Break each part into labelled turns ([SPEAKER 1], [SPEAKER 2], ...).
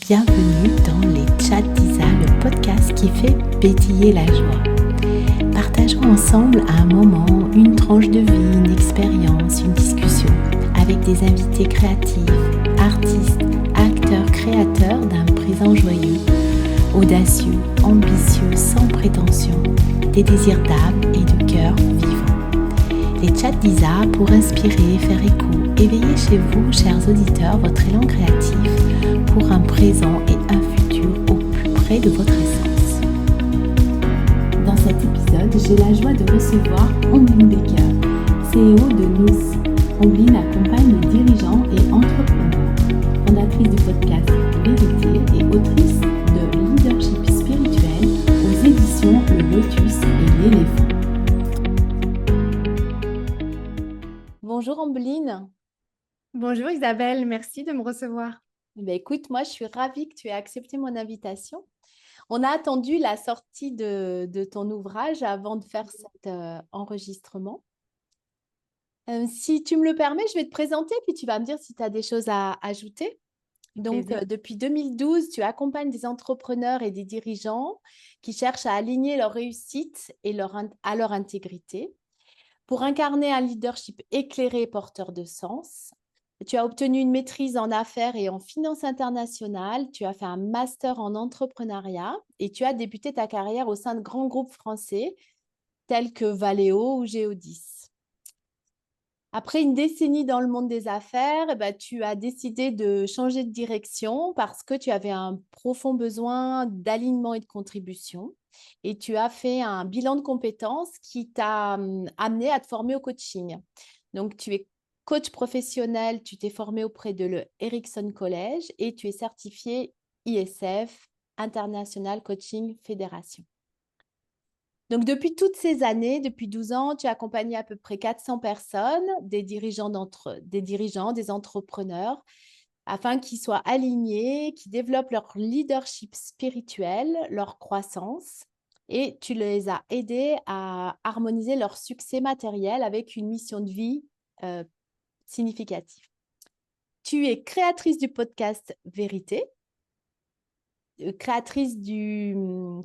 [SPEAKER 1] Bienvenue dans les Chats d'Isa, le podcast qui fait pétiller la joie. Partageons ensemble un moment, une tranche de vie, une expérience, une discussion avec des invités créatifs, artistes, acteurs, créateurs d'un présent joyeux, audacieux, ambitieux, sans prétention, des désirs d'âme et de cœur vivants. Les Chats d'Isa pour inspirer, faire écho, éveiller chez vous, chers auditeurs, votre élan créatif pour un présent et un futur au plus près de votre essence. Dans cet épisode, j'ai la joie de recevoir Ambline Becker, CEO de Nous. Ambline accompagne les dirigeants et entrepreneurs, fondatrice du podcast Vérité et autrice de Leadership spirituel aux éditions Le Lotus et l'éléphant. Bonjour Ambline.
[SPEAKER 2] Bonjour Isabelle, merci de me recevoir.
[SPEAKER 1] Écoute, moi je suis ravie que tu aies accepté mon invitation. On a attendu la sortie de ton ouvrage avant de faire cet enregistrement. Si tu me le permets, je vais te présenter, puis tu vas me dire si tu as des choses à ajouter. Donc, depuis 2012, tu accompagnes des entrepreneurs et des dirigeants qui cherchent à aligner leur réussite et à leur intégrité pour incarner un leadership éclairé et porteur de sens. Tu as obtenu une maîtrise en affaires et en finance internationale. Tu as fait un master en entrepreneuriat et tu as débuté ta carrière au sein de grands groupes français tels que Valeo ou Géodis. Après une décennie dans le monde des affaires, tu as décidé de changer de direction parce que tu avais un profond besoin d'alignement et de contribution. Et tu as fait un bilan de compétences qui t'a amené à te former au coaching. Donc, tu es coach professionnel, tu t'es formé auprès de le Ericsson College et tu es certifié ISF, International Coaching Federation. Donc, depuis toutes ces années, depuis 12 ans, tu as accompagné à peu près 400 personnes, des dirigeants, des entrepreneurs, afin qu'ils soient alignés, qu'ils développent leur leadership spirituel, leur croissance. Et tu les as aidés à harmoniser leur succès matériel avec une mission de vie significative. Tu es créatrice du podcast Vérité, créatrice du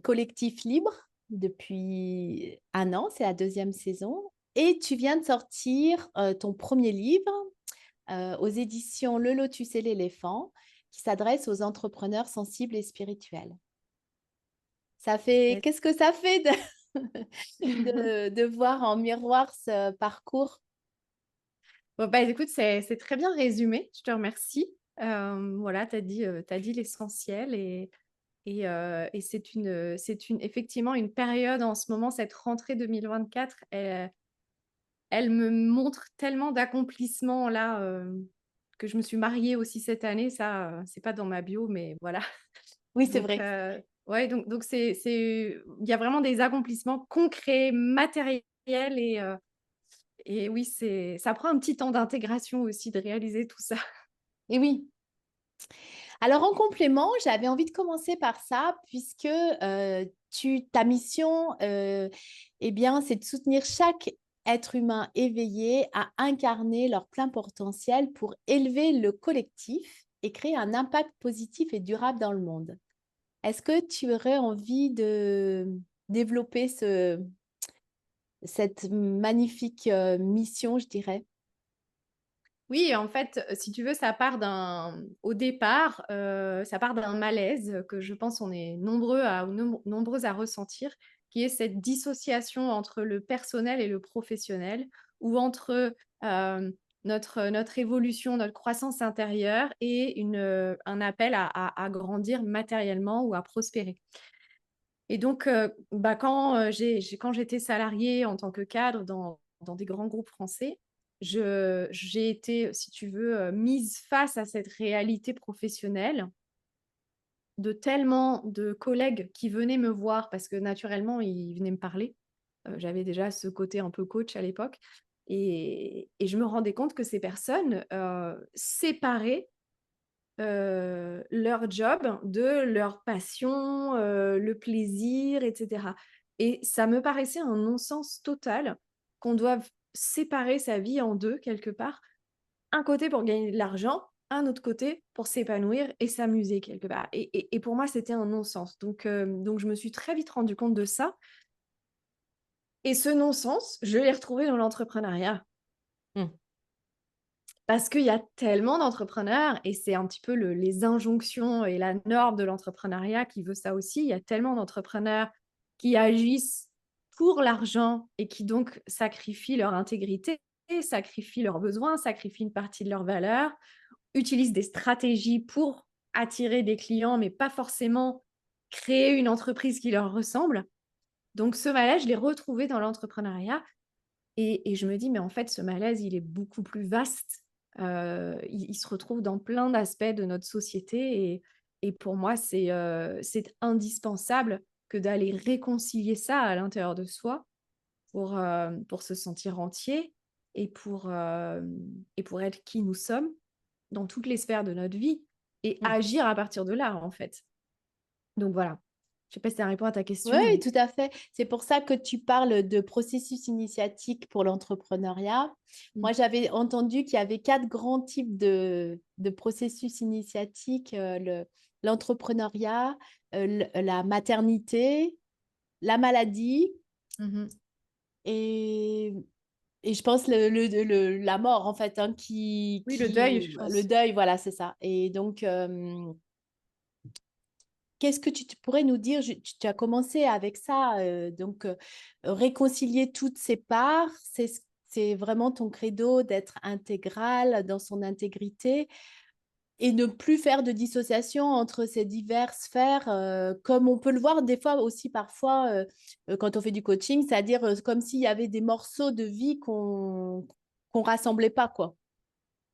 [SPEAKER 1] collectif Libre depuis 1 an, c'est la 2e saison. Et tu viens de sortir ton premier livre aux éditions Le Lotus et l'éléphant qui s'adresse aux entrepreneurs sensibles et spirituels. Qu'est-ce que ça fait de voir en miroir ce parcours?
[SPEAKER 2] Écoute, c'est très bien résumé, je te remercie. Voilà, tu as dit l'essentiel et c'est effectivement une période en ce moment, cette rentrée 2024, elle me montre tellement d'accomplissements là, que je me suis mariée aussi cette année. Ça, c'est pas dans ma bio, mais voilà.
[SPEAKER 1] Oui, c'est
[SPEAKER 2] Donc,
[SPEAKER 1] vrai.
[SPEAKER 2] ouais, donc il y a vraiment des accomplissements concrets, matériels et oui, ça prend un petit temps d'intégration aussi de réaliser tout ça.
[SPEAKER 1] Et oui. Alors, en complément, j'avais envie de commencer par ça puisque ta mission, c'est de soutenir chaque être humain éveillé à incarner leur plein potentiel pour élever le collectif et créer un impact positif et durable dans le monde. Est-ce que tu aurais envie de développer cette magnifique mission, je dirais?
[SPEAKER 2] Oui, en fait, si tu veux, au départ, ça part d'un malaise que je pense on est nombreuses à ressentir, qui est cette dissociation entre le personnel et le professionnel ou entre, notre évolution, notre croissance intérieure et un appel à grandir matériellement ou à prospérer. Et donc, quand j'étais salariée en tant que cadre dans des grands groupes français, j'ai été, si tu veux, mise face à cette réalité professionnelle de tellement de collègues qui venaient me voir parce que naturellement, ils venaient me parler. J'avais déjà ce côté un peu coach à l'époque et je me rendais compte que ces personnes, séparaient leur job de leur passion, le plaisir et cetera et ça me paraissait un non-sens total qu'on doive séparer sa vie en 2 quelque part. Un côté pour gagner de l'argent un autre côté pour s'épanouir et s'amuser quelque part. Et pour moi, c'était un non-sens. Donc je me suis très vite rendu compte de ça. Et ce non-sens, je l'ai retrouvé dans l'entrepreneuriat.
[SPEAKER 1] Mmh.
[SPEAKER 2] Parce qu'il y a tellement d'entrepreneurs et c'est un petit peu les injonctions et la norme de l'entrepreneuriat qui veut ça aussi. Il y a tellement d'entrepreneurs qui agissent pour l'argent et qui donc sacrifient leur intégrité, sacrifient leurs besoins, sacrifient une partie de leurs valeurs, utilisent des stratégies pour attirer des clients, mais pas forcément créer une entreprise qui leur ressemble. Donc ce malaise, je l'ai retrouvé dans l'entrepreneuriat et je me dis: «Mais en fait, ce malaise, il est beaucoup plus vaste». Il se retrouve dans plein d'aspects de notre société et pour moi, c'est indispensable que d'aller réconcilier ça à l'intérieur de soi pour se sentir entier et et pour être qui nous sommes dans toutes les sphères de notre vie et
[SPEAKER 1] Mmh.
[SPEAKER 2] agir à partir de là, en fait. Donc voilà. Je sais pas si ça répond à ta question,
[SPEAKER 1] Oui,
[SPEAKER 2] mais
[SPEAKER 1] tout à fait. C'est pour ça que tu parles de processus initiatique pour l'entrepreneuriat.
[SPEAKER 2] mmh.
[SPEAKER 1] Moi, j'avais entendu qu'il y avait 4 grands types de processus initiatiques, l'entrepreneuriat, la maternité, la maladie
[SPEAKER 2] Mmh.
[SPEAKER 1] et et je pense la mort, en fait, hein,
[SPEAKER 2] Oui, le deuil, je
[SPEAKER 1] le
[SPEAKER 2] pense.
[SPEAKER 1] deuil, voilà, c'est ça. Et donc, qu'est-ce que tu pourrais nous dire? Tu as commencé avec ça, donc réconcilier toutes ces parts, c'est vraiment ton credo d'être intégral dans son intégrité et ne plus faire de dissociation entre ces diverses sphères, comme on peut le voir des fois aussi parfois, quand on fait du coaching, c'est-à-dire, comme s'il y avait des morceaux de vie qu'on rassemblait pas, quoi.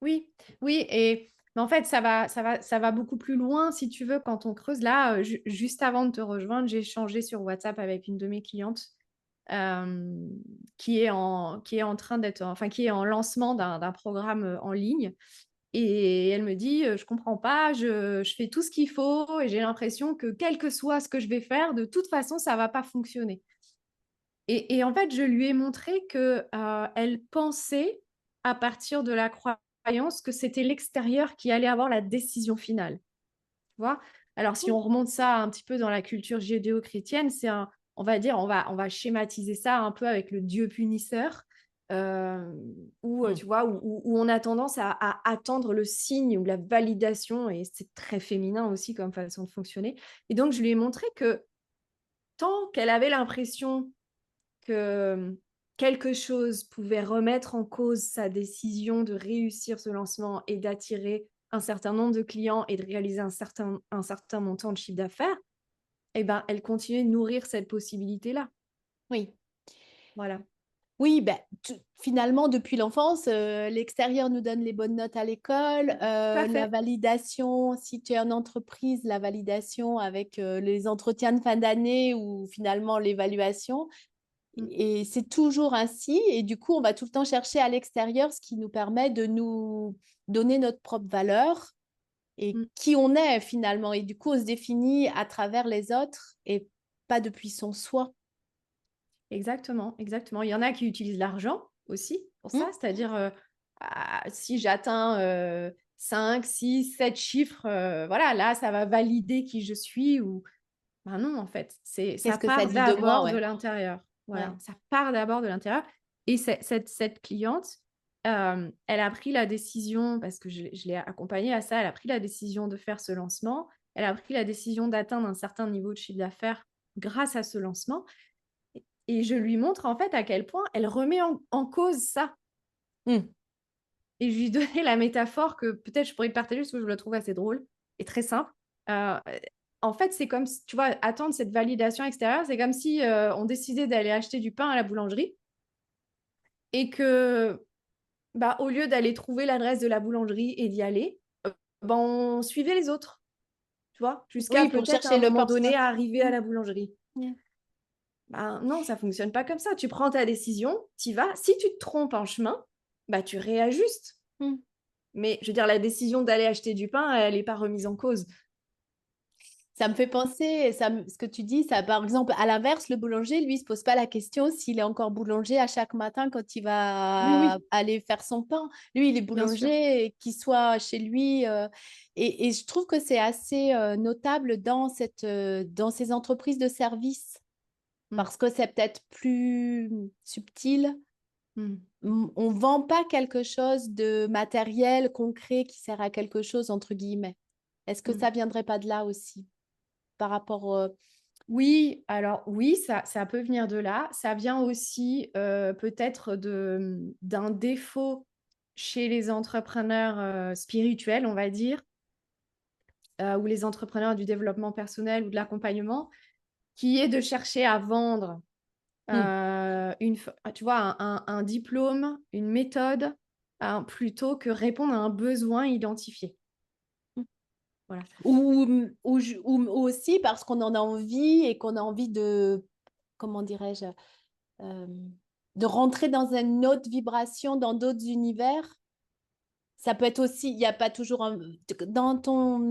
[SPEAKER 2] Oui, oui et mais en fait, ça va beaucoup plus loin si tu veux quand on creuse. Là, juste avant de te rejoindre, j'ai échangé sur WhatsApp avec une de mes clientes, hem, qui est en train d'être enfin, qui est en lancement d'un programme, en ligne et elle me dit: «Je comprends pas, je fais tout ce qu'il faut et j'ai l'impression que quel que soit ce que je vais faire, de toute façon, ça va pas fonctionner». Et en fait, je lui ai montré que, elle pensait, à partir de la croyance, que c'était l'extérieur qui allait avoir la décision finale, tu vois? Alors si
[SPEAKER 1] Mmh.
[SPEAKER 2] on remonte ça un petit peu dans la culture judéo-chrétienne, c'est un on va dire, on va schématiser ça un peu avec le Dieu punisseur, hem, où,
[SPEAKER 1] Mmh.
[SPEAKER 2] tu vois, où on a tendance à attendre le signe ou la validation et c'est très féminin aussi comme façon de fonctionner et donc je lui ai montré que tant qu'elle avait l'impression que, quelque chose pouvait remettre en cause sa décision de réussir ce lancement et d'attirer un certain nombre de clients et de réaliser un certain montant de chiffre d'affaires, et ben, elle continuait de nourrir cette possibilité-là.
[SPEAKER 1] Oui.
[SPEAKER 2] Voilà.
[SPEAKER 1] Oui, ben, finalement, depuis l'enfance, l'extérieur nous donne les bonnes notes à l'école,
[SPEAKER 2] Tout à
[SPEAKER 1] la
[SPEAKER 2] fait.
[SPEAKER 1] validation, si tu es en entreprise, la validation avec les entretiens de fin d'année ou finalement l'évaluation.
[SPEAKER 2] Mmh,
[SPEAKER 1] Et c'est toujours ainsi. Et du coup, on va tout le temps chercher à l'extérieur ce qui nous permet de nous donner notre propre valeur et
[SPEAKER 2] mmh.
[SPEAKER 1] qui on est finalement. Et du coup, on se définit à travers les autres et pas depuis son soi.
[SPEAKER 2] Exactement, exactement. Il y en a qui utilisent l'argent aussi pour ça,
[SPEAKER 1] Mm.
[SPEAKER 2] c'est-à-dire, si j'atteins, 5, 6, 7 chiffres, voilà, là, ça va valider qui je suis ou ben non, en fait, ça
[SPEAKER 1] Qu'est-ce que ça
[SPEAKER 2] part
[SPEAKER 1] dit de moi,
[SPEAKER 2] d'abord de
[SPEAKER 1] ouais.
[SPEAKER 2] l'intérieur.
[SPEAKER 1] Ouais.
[SPEAKER 2] Voilà, ça part d'abord de l'intérieur et cette cliente, elle a pris la décision parce que je l'ai accompagnée à ça, elle a pris la décision de faire ce lancement. Elle a pris la décision d'atteindre un certain niveau de chiffre d'affaires grâce à ce lancement et je lui montre, en fait, à quel point elle remet en cause ça
[SPEAKER 1] Mm.
[SPEAKER 2] et je lui donnais la métaphore que peut-être je pourrais te partager parce que je la trouve assez drôle et très simple. Heu, en fait, c'est comme si tu vois, attendre cette validation extérieure, c'est comme si, on décidait d'aller acheter du pain à la boulangerie et que, bah, au lieu d'aller trouver l'adresse de la boulangerie et d'y aller, ben, on suivait les autres, tu vois? Jusqu'à
[SPEAKER 1] Oui, pour
[SPEAKER 2] peut-être à un
[SPEAKER 1] chercher le
[SPEAKER 2] moment donné
[SPEAKER 1] portable.
[SPEAKER 2] arriver à
[SPEAKER 1] Mm.
[SPEAKER 2] la boulangerie.
[SPEAKER 1] Yeah.
[SPEAKER 2] Ben, non, ça fonctionne pas comme ça. Tu prends ta décision, tu y vas. Si tu te trompes en chemin, bah, tu réajustes.
[SPEAKER 1] Mm.
[SPEAKER 2] Mais je veux dire, la décision d'aller acheter du pain, elle est pas remise en cause.
[SPEAKER 1] Ça me fait penser, ce que tu dis, ça, par exemple, à l'inverse, le boulanger, lui, il se pose pas la question s'il est encore boulanger à chaque matin quand il
[SPEAKER 2] Oui,
[SPEAKER 1] va
[SPEAKER 2] oui,
[SPEAKER 1] aller faire son pain. Lui, il est
[SPEAKER 2] bien sûr.
[SPEAKER 1] boulanger, et qu'il soit chez lui. Et je trouve que c'est assez notable dans ces entreprises de services,
[SPEAKER 2] Mm,
[SPEAKER 1] parce que c'est peut-être plus subtil.
[SPEAKER 2] mm,
[SPEAKER 1] On vend pas quelque chose de matériel, concret, qui sert à quelque chose, entre guillemets. Est-ce que
[SPEAKER 2] mm.
[SPEAKER 1] ça viendrait pas de là aussi, par rapport
[SPEAKER 2] Oui, alors oui, ça peut venir de là. Ça vient aussi peut-être d'un défaut chez les entrepreneurs spirituels, on va dire, ou les entrepreneurs du développement personnel ou de l'accompagnement, qui est de chercher à vendre
[SPEAKER 1] Hmm.
[SPEAKER 2] tu vois, un diplôme, une méthode, plutôt que répondre à un besoin identifié. Voilà.
[SPEAKER 1] Ou aussi parce qu'on en a envie et qu'on a envie de, comment dirais-je, euh, de rentrer dans une autre vibration, dans d'autres univers. Ça peut être aussi, il n'y a pas toujours un... Dans ton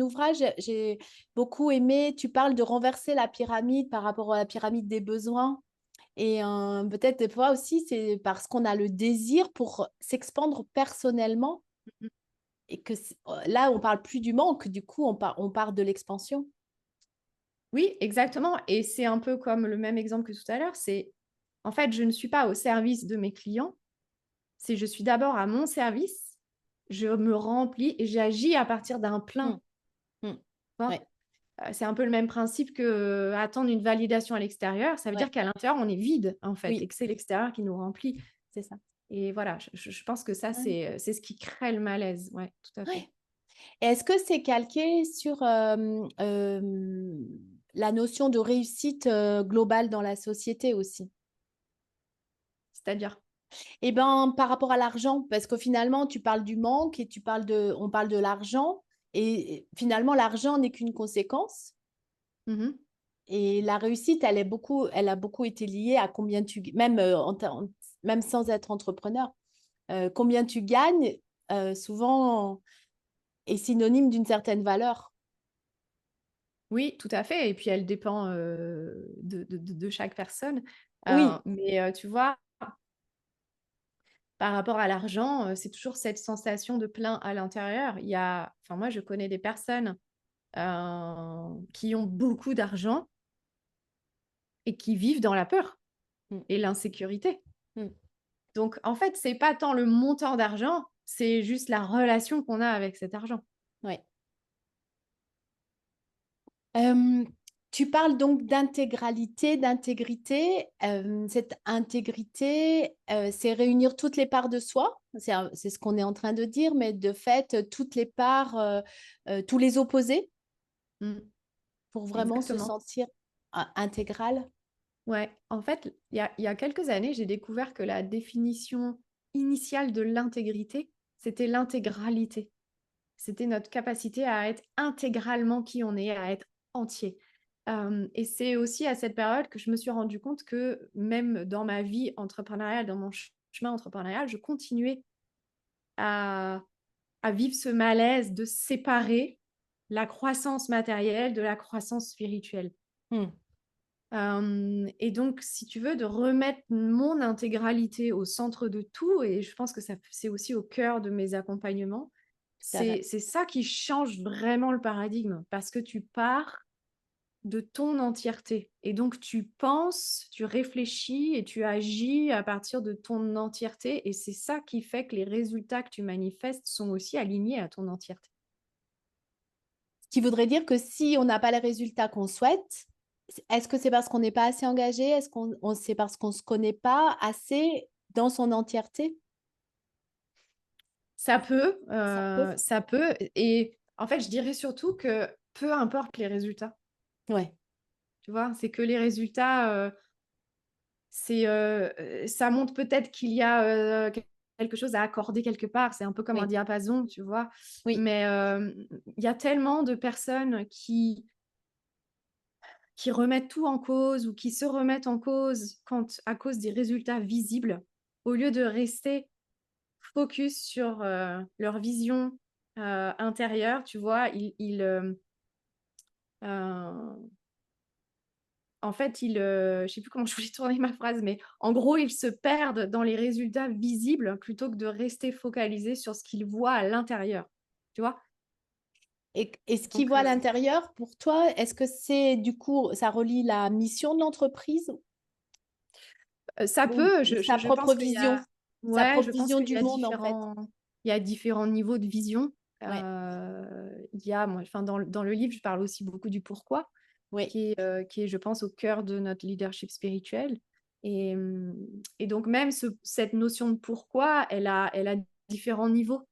[SPEAKER 1] ouvrage, j'ai beaucoup aimé, tu parles de renverser la pyramide par rapport à la pyramide des besoins. Et peut-être des fois aussi, c'est parce qu'on a le désir pour s'expandre personnellement et que là, on parle plus du manque, du coup, on part de l'expansion.
[SPEAKER 2] Oui, exactement. Et c'est un peu comme le même exemple que tout à l'heure. C'est, en fait, je ne suis pas au service de mes clients. C'est je suis d'abord à mon service. Je me remplis et j'agis à partir d'un
[SPEAKER 1] Hmm,
[SPEAKER 2] plein.
[SPEAKER 1] hmm.
[SPEAKER 2] Tu vois.
[SPEAKER 1] Ouais,
[SPEAKER 2] C'est un peu le même principe que attendre une validation à l'extérieur. Ça veut
[SPEAKER 1] ouais,
[SPEAKER 2] dire qu'à l'intérieur, on est vide, en fait, et
[SPEAKER 1] oui,
[SPEAKER 2] que c'est l'extérieur qui nous remplit.
[SPEAKER 1] c'est ça.
[SPEAKER 2] Et voilà, je pense que ça,
[SPEAKER 1] Ouais.
[SPEAKER 2] c'est ce qui crée le malaise. Ouais, tout à fait.
[SPEAKER 1] Ouais. Et est-ce que c'est calqué sur la notion de réussite globale dans la société aussi?
[SPEAKER 2] C'est-à-dire.
[SPEAKER 1] Eh ben, par rapport à l'argent, parce que finalement, tu parles du manque et on parle de l'argent, et finalement, l'argent n'est qu'une conséquence.
[SPEAKER 2] Mhm.
[SPEAKER 1] Et la réussite, elle a beaucoup été liée à combien même, même sans être entrepreneur, combien tu gagnes, souvent est synonyme d'une certaine valeur.
[SPEAKER 2] Oui, tout à fait. Et puis, elle dépend de chaque personne.
[SPEAKER 1] Oui,
[SPEAKER 2] Mais tu vois, par rapport à l'argent, c'est toujours cette sensation de plein à l'intérieur. Enfin, moi, je connais des personnes qui ont beaucoup d'argent et qui vivent dans la peur
[SPEAKER 1] mm,
[SPEAKER 2] et l'insécurité.
[SPEAKER 1] mm,
[SPEAKER 2] Donc, en fait, c'est pas tant le montant d'argent, c'est juste la relation qu'on a avec cet argent.
[SPEAKER 1] ouais. Euh, Tu parles donc d'intégralité, d'intégrité. Cette intégrité, c'est réunir toutes les parts de soi. C'est ce qu'on est en train de dire, mais de fait, toutes les parts, tous les opposés,
[SPEAKER 2] Mm,
[SPEAKER 1] pour vraiment se
[SPEAKER 2] exactement.
[SPEAKER 1] sentir intégral.
[SPEAKER 2] Ouais, en fait, il y a quelques années, j'ai découvert que la définition initiale de l'intégrité, c'était l'intégralité. C'était notre capacité à être intégralement qui on est, à être entier. Et c'est aussi à cette période que je me suis rendu compte que même dans ma vie entrepreneuriale, dans mon chemin entrepreneurial, je continuais à, à vivre ce malaise de séparer la croissance matérielle de la croissance spirituelle.
[SPEAKER 1] Hmm,
[SPEAKER 2] Et donc, si tu veux, de remettre mon intégralité au centre de tout, et je pense que c'est aussi au cœur de mes accompagnements,
[SPEAKER 1] tout à fait.
[SPEAKER 2] c'est ça qui change vraiment le paradigme, parce que tu pars de ton entièreté. Et donc, tu penses, tu réfléchis et tu agis à partir de ton entièreté, et c'est ça qui fait que les résultats que tu manifestes sont aussi alignés à ton entièreté.
[SPEAKER 1] Ce qui voudrait dire que si on n'a pas les résultats qu'on souhaite, est-ce que c'est parce qu'on n'est pas assez engagé? Est-ce c'est parce qu'on ne se connaît pas assez dans son entièreté? Ça peut.
[SPEAKER 2] Ça peut, et en fait, je dirais surtout que peu importe les résultats.
[SPEAKER 1] Ouais,
[SPEAKER 2] Tu vois, c'est que les résultats, ça montre peut-être qu'il y a quelque chose à accorder quelque part. C'est un peu comme un
[SPEAKER 1] oui,
[SPEAKER 2] diapason, tu vois.
[SPEAKER 1] oui,
[SPEAKER 2] Mais il y a tellement de personnes qui remettent tout en cause ou qui se remettent en cause à cause des résultats visibles, au lieu de rester focus sur leur vision intérieure, tu vois. Euh, En fait, je sais plus comment je voulais tourner ma phrase, mais en gros, ils se perdent dans les résultats visibles plutôt que de rester focalisés sur ce qu'ils voient à l'intérieur. Tu vois?
[SPEAKER 1] Et ce qu'il
[SPEAKER 2] Donc,
[SPEAKER 1] voit à l'intérieur, pour toi, est-ce que c'est du coup, ça relie la mission de l'entreprise
[SPEAKER 2] ça
[SPEAKER 1] ou
[SPEAKER 2] peut,
[SPEAKER 1] sa
[SPEAKER 2] je
[SPEAKER 1] propre
[SPEAKER 2] pense qu'il y
[SPEAKER 1] vision,
[SPEAKER 2] a,
[SPEAKER 1] sa
[SPEAKER 2] ouais,
[SPEAKER 1] propre
[SPEAKER 2] je pense
[SPEAKER 1] vision
[SPEAKER 2] qu'il
[SPEAKER 1] du monde en fait?
[SPEAKER 2] il y a différents niveaux de vision.
[SPEAKER 1] Ouais,
[SPEAKER 2] Il y a, moi, enfin, dans le livre, je parle aussi beaucoup du pourquoi,
[SPEAKER 1] oui.
[SPEAKER 2] qui est, je pense, au cœur de notre leadership spirituel. Et, et donc, même cette notion de pourquoi, elle a différents niveaux.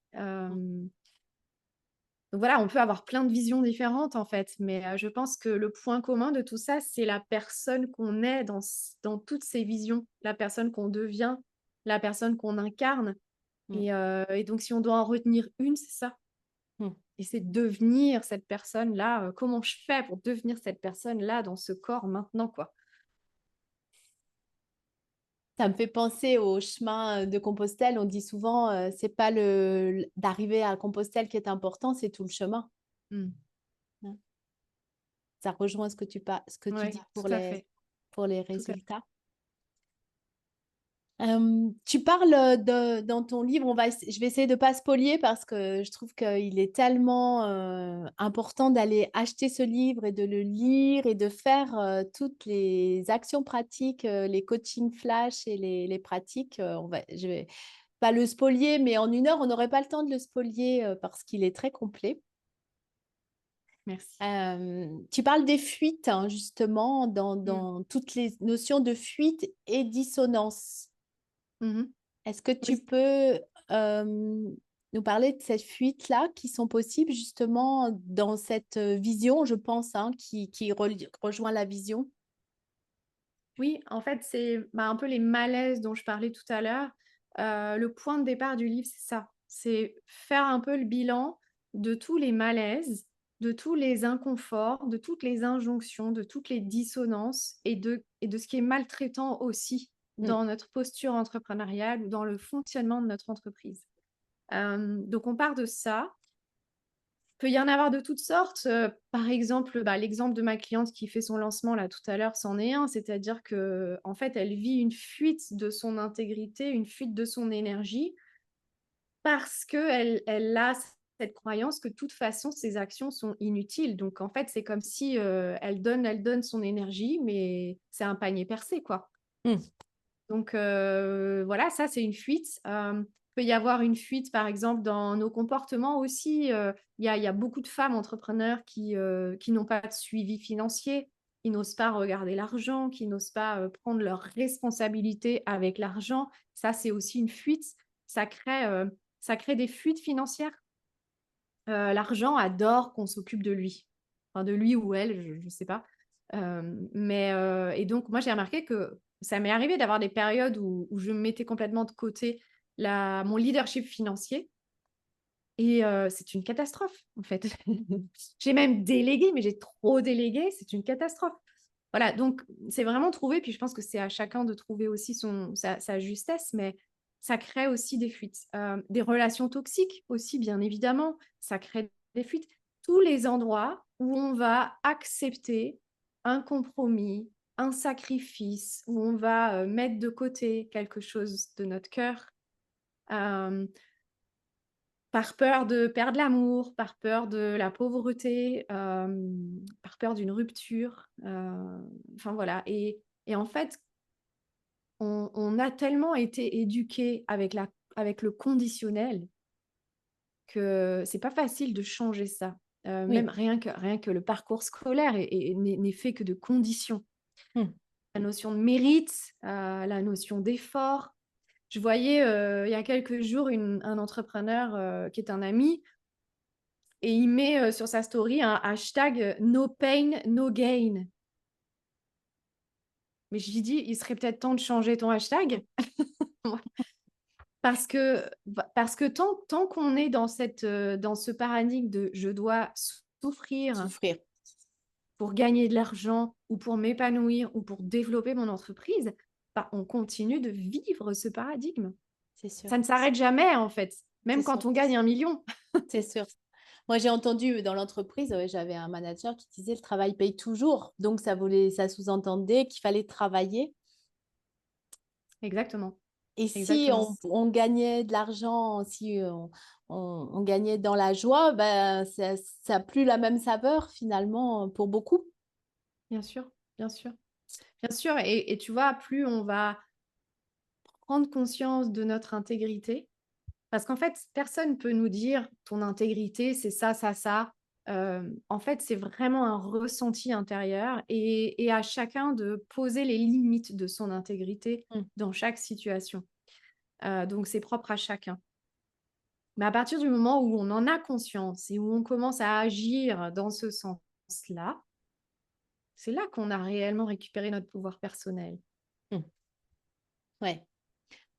[SPEAKER 2] Donc voilà, on peut avoir plein de visions différentes en fait, mais je pense que le point commun de tout ça, c'est la personne qu'on est dans toutes ces visions, la personne qu'on devient, la personne qu'on incarne.
[SPEAKER 1] Mm,
[SPEAKER 2] Et donc, si on doit en retenir une, c'est ça.
[SPEAKER 1] mm.
[SPEAKER 2] Et c'est devenir cette personne-là. Comment je fais pour devenir cette personne-là dans ce corps maintenant, quoi.
[SPEAKER 1] Ça me fait penser au chemin de Compostelle. On dit souvent, c'est pas d'arriver à Compostelle qui est important, c'est tout le chemin.
[SPEAKER 2] Mm.
[SPEAKER 1] Hein. Ça rejoint ce que tu
[SPEAKER 2] Ouais,
[SPEAKER 1] dis
[SPEAKER 2] tout à fait,
[SPEAKER 1] pour les
[SPEAKER 2] tout à fait.
[SPEAKER 1] résultats. Tu parles dans ton livre, je vais essayer de ne pas spolier parce que je trouve qu'il est tellement important d'aller acheter ce livre et de le lire et de faire toutes les actions pratiques, les coachings flash et les pratiques. Je vais pas le spolier, mais en 1 heure, on n'aurait pas le temps de le spolier parce qu'il est très complet.
[SPEAKER 2] Merci.
[SPEAKER 1] Tu parles des fuites, hein, justement,
[SPEAKER 2] Mm.
[SPEAKER 1] dans toutes les notions de fuite et dissonance.
[SPEAKER 2] Mhm.
[SPEAKER 1] Est-ce que tu
[SPEAKER 2] Oui.
[SPEAKER 1] peux nous parler de ces fuites-là qui sont possibles justement dans cette vision, je pense, hein, qui rejoint la vision?
[SPEAKER 2] Oui, en fait, c'est un peu les malaises dont je parlais tout à l'heure. Le point de départ du livre, c'est ça. C'est faire un peu le bilan de tous les malaises, de tous les inconforts, de toutes les injonctions, de toutes les dissonances et de ce qui est maltraitant aussi
[SPEAKER 1] Mm,
[SPEAKER 2] dans notre posture entrepreneuriale ou dans le fonctionnement de notre entreprise. Donc, on part de ça. Peut y en avoir de toutes sortes. Par exemple, l'exemple de ma cliente qui fait son lancement là tout à l'heure, c'en est un. C'est-à-dire que en fait, elle vit une fuite de son intégrité, une fuite de son énergie, parce que elle a cette croyance que de toute façon, ses actions sont inutiles. Donc en fait, c'est comme si elle donne son énergie, mais c'est un panier percé, quoi.
[SPEAKER 1] mm,
[SPEAKER 2] Donc voilà, ça c'est une fuite. Peut y avoir une fuite, par exemple, dans nos comportements aussi. Il y a beaucoup de femmes entrepreneurs qui n'ont pas de suivi financier, qui n'osent pas regarder l'argent, qui n'osent pas prendre leurs responsabilités avec l'argent. Ça, c'est aussi une fuite. Ça crée, euh, Ça crée des fuites financières. L'argent adore qu'on s'occupe de lui. Enfin, de lui ou elle, je ne sais pas. Et donc, moi, j'ai remarqué que ça m'est arrivé d'avoir des périodes où je mettais complètement de côté mon leadership financier. Et c'est une catastrophe, en fait. J'ai même délégué, mais j'ai trop délégué, c'est une catastrophe. Voilà, donc c'est vraiment trouver, puis je pense que c'est à chacun de trouver aussi sa justesse, mais ça crée aussi des fuites. Des relations toxiques aussi, bien évidemment, ça crée des fuites. Tous les endroits où on va accepter un compromis, un sacrifice, où on va mettre de côté quelque chose de notre cœur, euh, par peur de perdre l'amour, par peur de la pauvreté, par peur d'une rupture. Enfin voilà. Et en fait, on a tellement été éduqués avec le conditionnel que c'est pas facile de changer ça. Même
[SPEAKER 1] oui.
[SPEAKER 2] rien que le parcours scolaire n'est fait que de conditions.
[SPEAKER 1] Mm,
[SPEAKER 2] La notion de mérite, la notion d'effort. Je voyais il y a quelques jours un entrepreneur qui est un ami. Et il met sur sa story un hashtag no pain, no gain. Mais je lui dis, il serait peut-être temps de changer ton hashtag. Parce que tant qu'on est dans ce paradigme de je dois souffrir
[SPEAKER 1] souffrir,
[SPEAKER 2] pour gagner de l'argent ou pour m'épanouir ou pour développer mon entreprise, on continue de vivre ce paradigme.
[SPEAKER 1] c'est sûr.
[SPEAKER 2] Ça ne s'arrête jamais, en fait,
[SPEAKER 1] C'est
[SPEAKER 2] même
[SPEAKER 1] sûr.
[SPEAKER 2] quand on gagne 1 million.
[SPEAKER 1] C'est sûr. Moi, j'ai entendu dans l'entreprise, j'avais un manager qui disait le travail paye toujours. Donc, ça sous-entendait qu'il fallait travailler.
[SPEAKER 2] Exactement,
[SPEAKER 1] Et si
[SPEAKER 2] exactement.
[SPEAKER 1] on gagnait de l'argent, si on gagnait dans la joie, ben, ça n'a plus la même saveur finalement pour beaucoup.
[SPEAKER 2] Bien sûr, bien sûr. Bien sûr, et tu vois, plus on va prendre conscience de notre intégrité, parce qu'en fait, personne peut nous dire: «Ton intégrité, c'est ça, ça, ça». En fait, c'est vraiment un ressenti intérieur et à chacun de poser les limites de son intégrité
[SPEAKER 1] Mm,
[SPEAKER 2] dans chaque situation. Donc c'est propre à chacun. Mais à partir du moment où on en a conscience et où on commence à agir dans ce sens-là, c'est là qu'on a réellement récupéré notre pouvoir personnel.
[SPEAKER 1] mm. Ouais.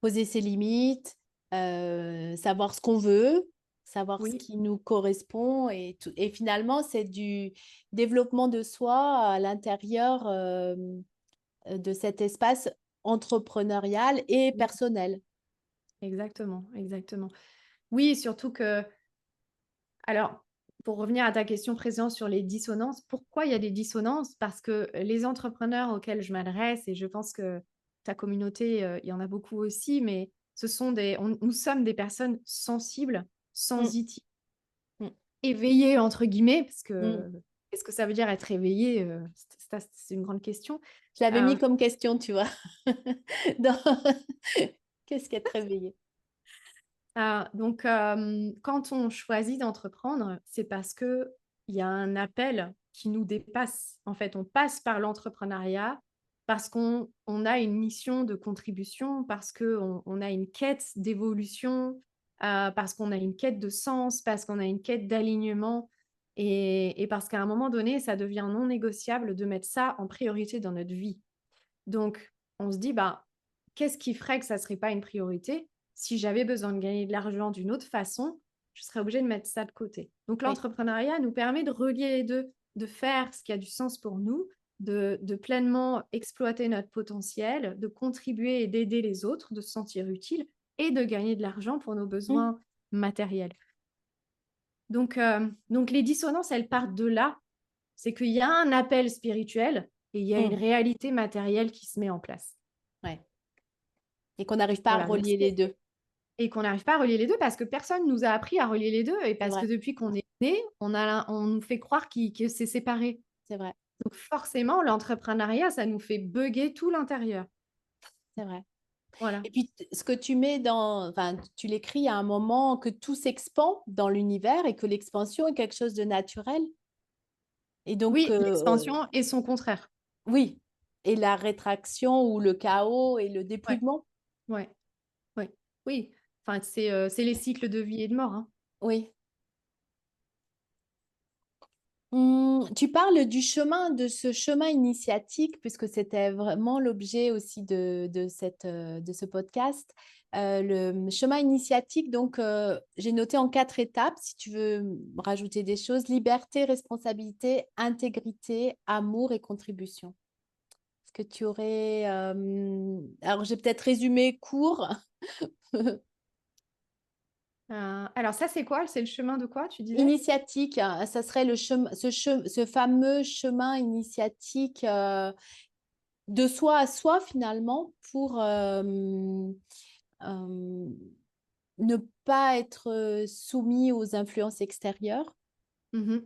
[SPEAKER 1] Poser ses limites, savoir ce qu'on veut, savoir ce
[SPEAKER 2] Oui,
[SPEAKER 1] qui nous correspond et finalement, c'est du développement de soi à l'intérieur de cet espace entrepreneurial et
[SPEAKER 2] oui,
[SPEAKER 1] personnel.
[SPEAKER 2] exactement, exactement. Oui, surtout que alors, pour revenir à ta question précédente sur les dissonances, pourquoi il y a des dissonances? Parce que les entrepreneurs auxquels je m'adresse et je pense que ta communauté, il y en a beaucoup aussi, mais ce sont nous sommes des personnes sensibles,
[SPEAKER 1] Mm,
[SPEAKER 2] sensitives,
[SPEAKER 1] mm,
[SPEAKER 2] «éveillées» entre guillemets, parce
[SPEAKER 1] mm.
[SPEAKER 2] que qu'est-ce que ça veut dire être éveillé? C'est une grande question.
[SPEAKER 1] Je l'avais mis
[SPEAKER 2] Hem
[SPEAKER 1] comme question, tu vois. Dans... Qu'est-ce qui est réveillé?
[SPEAKER 2] Quand on choisit d'entreprendre, c'est parce qu'il y a un appel qui nous dépasse. En fait, on passe par l'entrepreneuriat parce qu'on a une mission de contribution, parce qu'on a une quête d'évolution, parce qu'on a une quête de sens, parce qu'on a une quête d'alignement et parce qu'à un moment donné, ça devient non négociable de mettre ça en priorité dans notre vie. Donc, on se dit, bah, qu'est-ce qui ferait que ça ne serait pas une priorité? Si j'avais besoin de gagner de l'argent d'une autre façon, je serais obligée de mettre ça de côté. Donc,
[SPEAKER 1] Oui.
[SPEAKER 2] l'entrepreneuriat nous permet de relier les deux, de faire ce qui a du sens pour nous, de pleinement exploiter notre potentiel, de contribuer et d'aider les autres, de se sentir utile et de gagner de l'argent pour nos
[SPEAKER 1] Mm,
[SPEAKER 2] besoins matériels. Donc les dissonances, elles partent de là. C'est qu'il y a un appel spirituel et il y a une
[SPEAKER 1] mm.
[SPEAKER 2] réalité matérielle qui se met en place.
[SPEAKER 1] Ouais. Et qu'on n'arrive pas à
[SPEAKER 2] Voilà, donc
[SPEAKER 1] relier les deux.
[SPEAKER 2] et qu'on n'arrive pas à relier les 2 parce que personne nous a appris à relier les 2 et
[SPEAKER 1] C'est
[SPEAKER 2] parce que
[SPEAKER 1] vrai,
[SPEAKER 2] depuis qu'on est né, on nous fait croire que c'est séparé.
[SPEAKER 1] c'est vrai,
[SPEAKER 2] Donc forcément, l'entrepreneuriat, ça nous fait bugger tout l'intérieur.
[SPEAKER 1] c'est vrai.
[SPEAKER 2] Voilà.
[SPEAKER 1] Et puis, ce que tu mets dans, enfin, tu l'écris à un moment que tout s'expand dans l'univers et que l'expansion est quelque chose de naturel. Et donc,
[SPEAKER 2] Oui, l'expansion et son contraire.
[SPEAKER 1] oui, et la rétraction ou le chaos et le
[SPEAKER 2] Ouais,
[SPEAKER 1] dépouillement.
[SPEAKER 2] ouais, ouais. Oui, enfin, c'est les cycles de vie et de mort, hein.
[SPEAKER 1] Oui. Tu parles du chemin, de ce chemin initiatique, puisque c'était vraiment l'objet aussi de ce podcast. Le chemin initiatique, donc, j'ai noté en 4 étapes, si tu veux rajouter des choses: liberté, responsabilité, intégrité, amour et contribution. Est-ce que tu aurais... Alors, j'ai peut-être résumé court.
[SPEAKER 2] Alors ça, c'est quoi? C'est le chemin de quoi, tu disais?
[SPEAKER 1] Initiatique, hein, ça serait ce fameux chemin initiatique de soi à soi finalement pour euh, ne pas être soumis aux influences extérieures.
[SPEAKER 2] Mmh.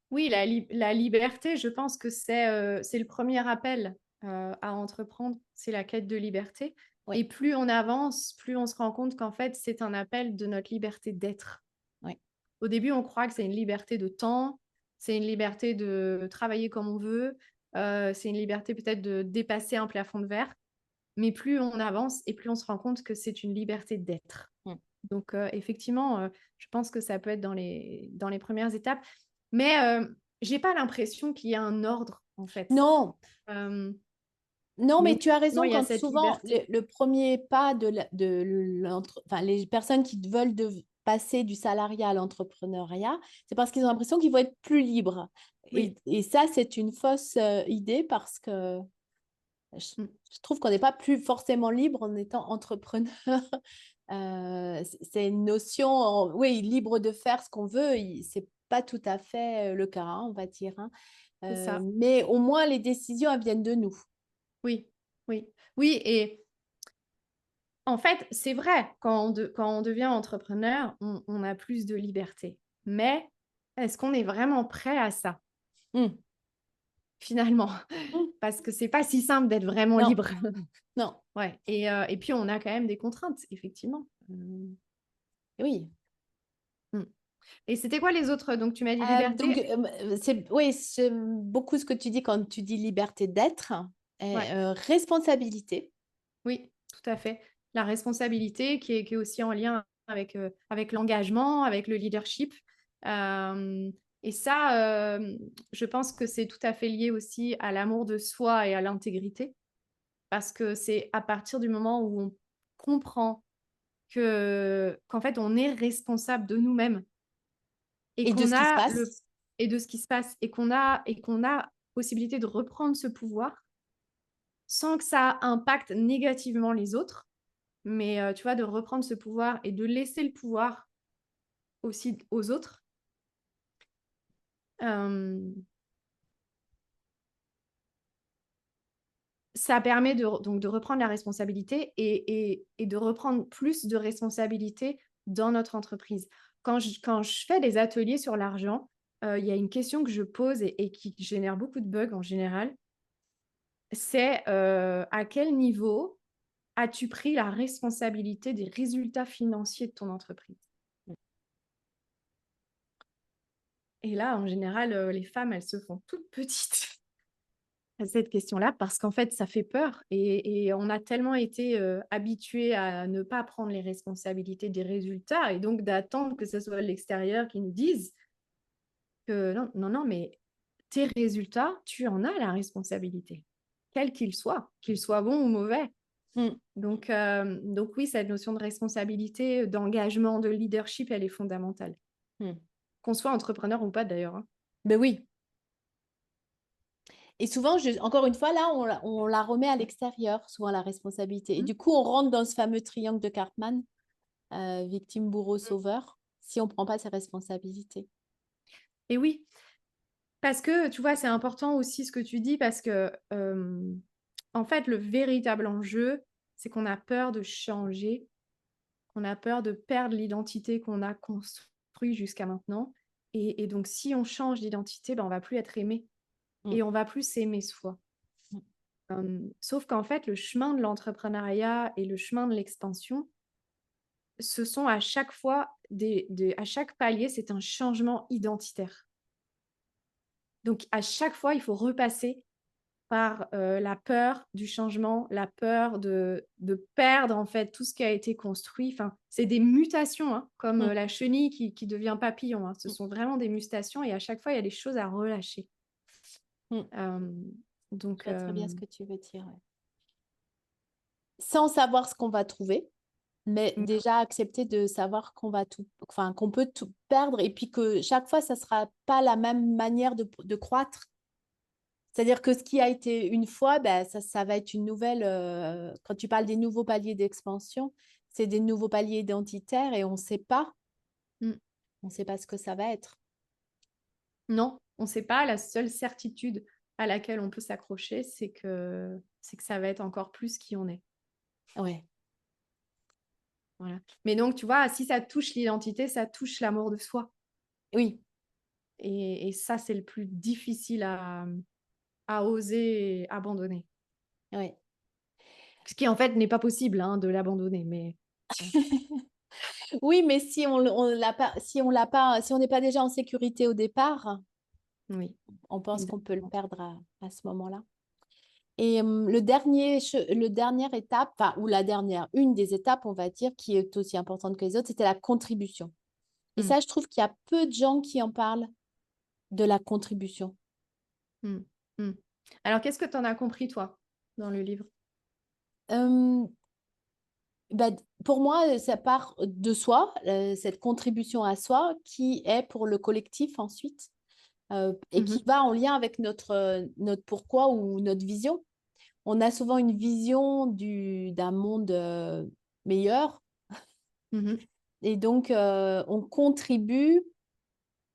[SPEAKER 2] Oui, la liberté, je pense que c'est le premier appel, à entreprendre, c'est la quête de liberté
[SPEAKER 1] Oui,
[SPEAKER 2] et plus on avance, plus on se rend compte qu'en fait, c'est un appel de notre liberté d'être.
[SPEAKER 1] oui.
[SPEAKER 2] Au début, on croit que c'est une liberté de temps, c'est une liberté de travailler comme on veut, c'est une liberté peut-être de dépasser un plafond de verre, mais plus on avance et plus on se rend compte que c'est une liberté d'être.
[SPEAKER 1] Mm.
[SPEAKER 2] Donc effectivement, je pense que ça peut être dans les premières étapes, mais j'ai pas l'impression qu'il y a un ordre, en fait.
[SPEAKER 1] Non,
[SPEAKER 2] Hem,
[SPEAKER 1] non,
[SPEAKER 2] mais
[SPEAKER 1] mais
[SPEAKER 2] oui,
[SPEAKER 1] tu as
[SPEAKER 2] effectivement,
[SPEAKER 1] raison
[SPEAKER 2] il y a
[SPEAKER 1] quand
[SPEAKER 2] cette
[SPEAKER 1] souvent
[SPEAKER 2] liberté.
[SPEAKER 1] le premier pas enfin, les personnes qui veulent passer du salariat à l'entrepreneuriat, c'est parce qu'ils ont l'impression qu'ils vont être plus libres.
[SPEAKER 2] Oui.
[SPEAKER 1] Et ça, c'est une fausse idée parce que je,
[SPEAKER 2] Mmh.
[SPEAKER 1] je trouve qu'on n'est pas plus forcément libre en étant entrepreneur. C'est une notion, oui, libre de faire ce qu'on veut. C'est pas tout à fait le cas, hein, on va dire, hein.
[SPEAKER 2] C'est ça.
[SPEAKER 1] Mais au moins, les décisions, elles viennent de nous.
[SPEAKER 2] Oui, oui. Oui, et en fait, c'est vrai, quand on devient entrepreneur, on a plus de liberté. Mais est-ce qu'on est vraiment prêt à ça,
[SPEAKER 1] Mmh.
[SPEAKER 2] finalement?
[SPEAKER 1] Mmh.
[SPEAKER 2] Parce que c'est pas si simple d'être vraiment
[SPEAKER 1] Non,
[SPEAKER 2] libre.
[SPEAKER 1] non,
[SPEAKER 2] Ouais, et puis on a quand même des contraintes, effectivement.
[SPEAKER 1] oui.
[SPEAKER 2] Mmh. Et c'était quoi les autres? Donc tu m'as dit liberté?
[SPEAKER 1] Donc, oui, j'aime beaucoup ce que tu dis quand tu dis liberté d'être et
[SPEAKER 2] Ouais,
[SPEAKER 1] responsabilité.
[SPEAKER 2] oui, tout à fait. La responsabilité qui est aussi en lien avec, avec l'engagement, avec le leadership. Hem et ça, je pense que c'est tout à fait lié aussi à l'amour de soi et à l'intégrité. Parce que c'est à partir du moment où on comprend qu'en fait, on est responsable de nous-mêmes et
[SPEAKER 1] Et de
[SPEAKER 2] qu'on
[SPEAKER 1] ce qui se
[SPEAKER 2] a le
[SPEAKER 1] passe.
[SPEAKER 2] et de ce qui se passe et qu'on a possibilité de reprendre ce pouvoir sans que ça impacte négativement les autres. Mais, tu vois, de reprendre ce pouvoir et de laisser le pouvoir aussi aux autres. Hem, Ça permet donc de reprendre la responsabilité et de reprendre plus de responsabilité dans notre entreprise. Quand je fais des ateliers sur l'argent, il y a une question que je pose et qui génère beaucoup de bugs en général, c'est, à quel niveau as-tu pris la responsabilité des résultats financiers de ton entreprise? Et là, en général, les femmes, elles se font toutes petites à cette question-là parce qu'en fait, ça fait peur et on a tellement été, habitués à ne pas prendre les responsabilités des résultats et donc d'attendre que ce soit l'extérieur qui nous dise que non, non, non, mais tes résultats, tu en as la responsabilité, quels qu'ils soient bons ou mauvais.
[SPEAKER 1] Mmh,
[SPEAKER 2] Donc oui, cette notion de responsabilité, d'engagement, de leadership, elle est fondamentale.
[SPEAKER 1] mmh.
[SPEAKER 2] Qu'on soit entrepreneur ou pas d'ailleurs, hein.
[SPEAKER 1] Beh, oui. Et souvent, encore une fois, là, on la remet à l'extérieur, souvent la responsabilité. Et
[SPEAKER 2] Mmh.
[SPEAKER 1] du coup, on rentre dans ce fameux triangle de Cartman, victime, bourreau,
[SPEAKER 2] Mmh.
[SPEAKER 1] sauveur, si on ne prend pas ses responsabilités.
[SPEAKER 2] Et oui, parce que tu vois, c'est important aussi ce que tu dis parce que, en fait, le véritable enjeu, c'est qu'on a peur de changer, qu'on a peur de perdre l'identité qu'on a construit jusqu'à maintenant et donc si on change d'identité, ben, on va plus être aimé
[SPEAKER 1] Mmh,
[SPEAKER 2] et on va plus s'aimer soi.
[SPEAKER 1] mmh,
[SPEAKER 2] Sauf qu'en fait, le chemin de l'entrepreneuriat et le chemin de l'expansion, ce sont à chaque fois à chaque palier, c'est un changement identitaire. Donc à chaque fois, il faut repasser par, la peur du changement, la peur de perdre, en fait, tout ce qui a été construit. Enfin, c'est des mutations, hein, comme,
[SPEAKER 1] mmh,
[SPEAKER 2] la chenille qui devient papillon, hein. Ce
[SPEAKER 1] mmh,
[SPEAKER 2] sont vraiment des mutations et à chaque fois, il y a des choses à relâcher.
[SPEAKER 1] mmh.
[SPEAKER 2] Hem,
[SPEAKER 1] Je
[SPEAKER 2] donc
[SPEAKER 1] vois très bien ce que tu veux dire, ouais. Sans savoir ce qu'on va trouver, mais
[SPEAKER 2] mmh,
[SPEAKER 1] déjà accepter de savoir qu'on va tout, enfin, qu'on peut tout perdre et puis que chaque fois, ça sera pas la même manière de croître. C'est-à-dire que ce qui a été une fois, bah, ça va être une nouvelle, quand tu parles des nouveaux paliers d'expansion, c'est des nouveaux paliers identitaires et
[SPEAKER 2] mmh.
[SPEAKER 1] on sait pas ce que ça va être.
[SPEAKER 2] Non, on ne sait pas. La seule certitude à laquelle on peut s'accrocher, c'est que ça va être encore plus qui on est.
[SPEAKER 1] Ouais,
[SPEAKER 2] Voilà. Mais donc, tu vois, si ça touche l'identité, ça touche l'amour de soi
[SPEAKER 1] oui,
[SPEAKER 2] et ça, c'est le plus difficile à oser abandonner.
[SPEAKER 1] ouais.
[SPEAKER 2] Ce qui, en fait, n'est pas possible, hein, de l'abandonner, mais voilà.
[SPEAKER 1] Oui, mais si on n'est pas déjà en sécurité au départ,
[SPEAKER 2] Oui,
[SPEAKER 1] on pense qu'on peut le
[SPEAKER 2] exactement.
[SPEAKER 1] perdre à ce moment-là. Et le dernière étape, enfin, ou la dernière, une des étapes, on va dire, qui est aussi importante que les autres, c'était la contribution. Et
[SPEAKER 2] Mmh,
[SPEAKER 1] ça, je trouve qu'il y a peu de gens qui en parlent de la contribution.
[SPEAKER 2] mmh, mmh. Alors, qu'est-ce que tu en as compris, toi, dans le livre?
[SPEAKER 1] Hem, Bah, pour moi, ça part de soi, cette contribution à soi qui est pour le collectif ensuite, et
[SPEAKER 2] Mmh
[SPEAKER 1] qui
[SPEAKER 2] mh.
[SPEAKER 1] va en lien avec notre pourquoi ou notre vision. On a souvent une vision d'un monde, meilleur,
[SPEAKER 2] Mmh.
[SPEAKER 1] Et donc, on contribue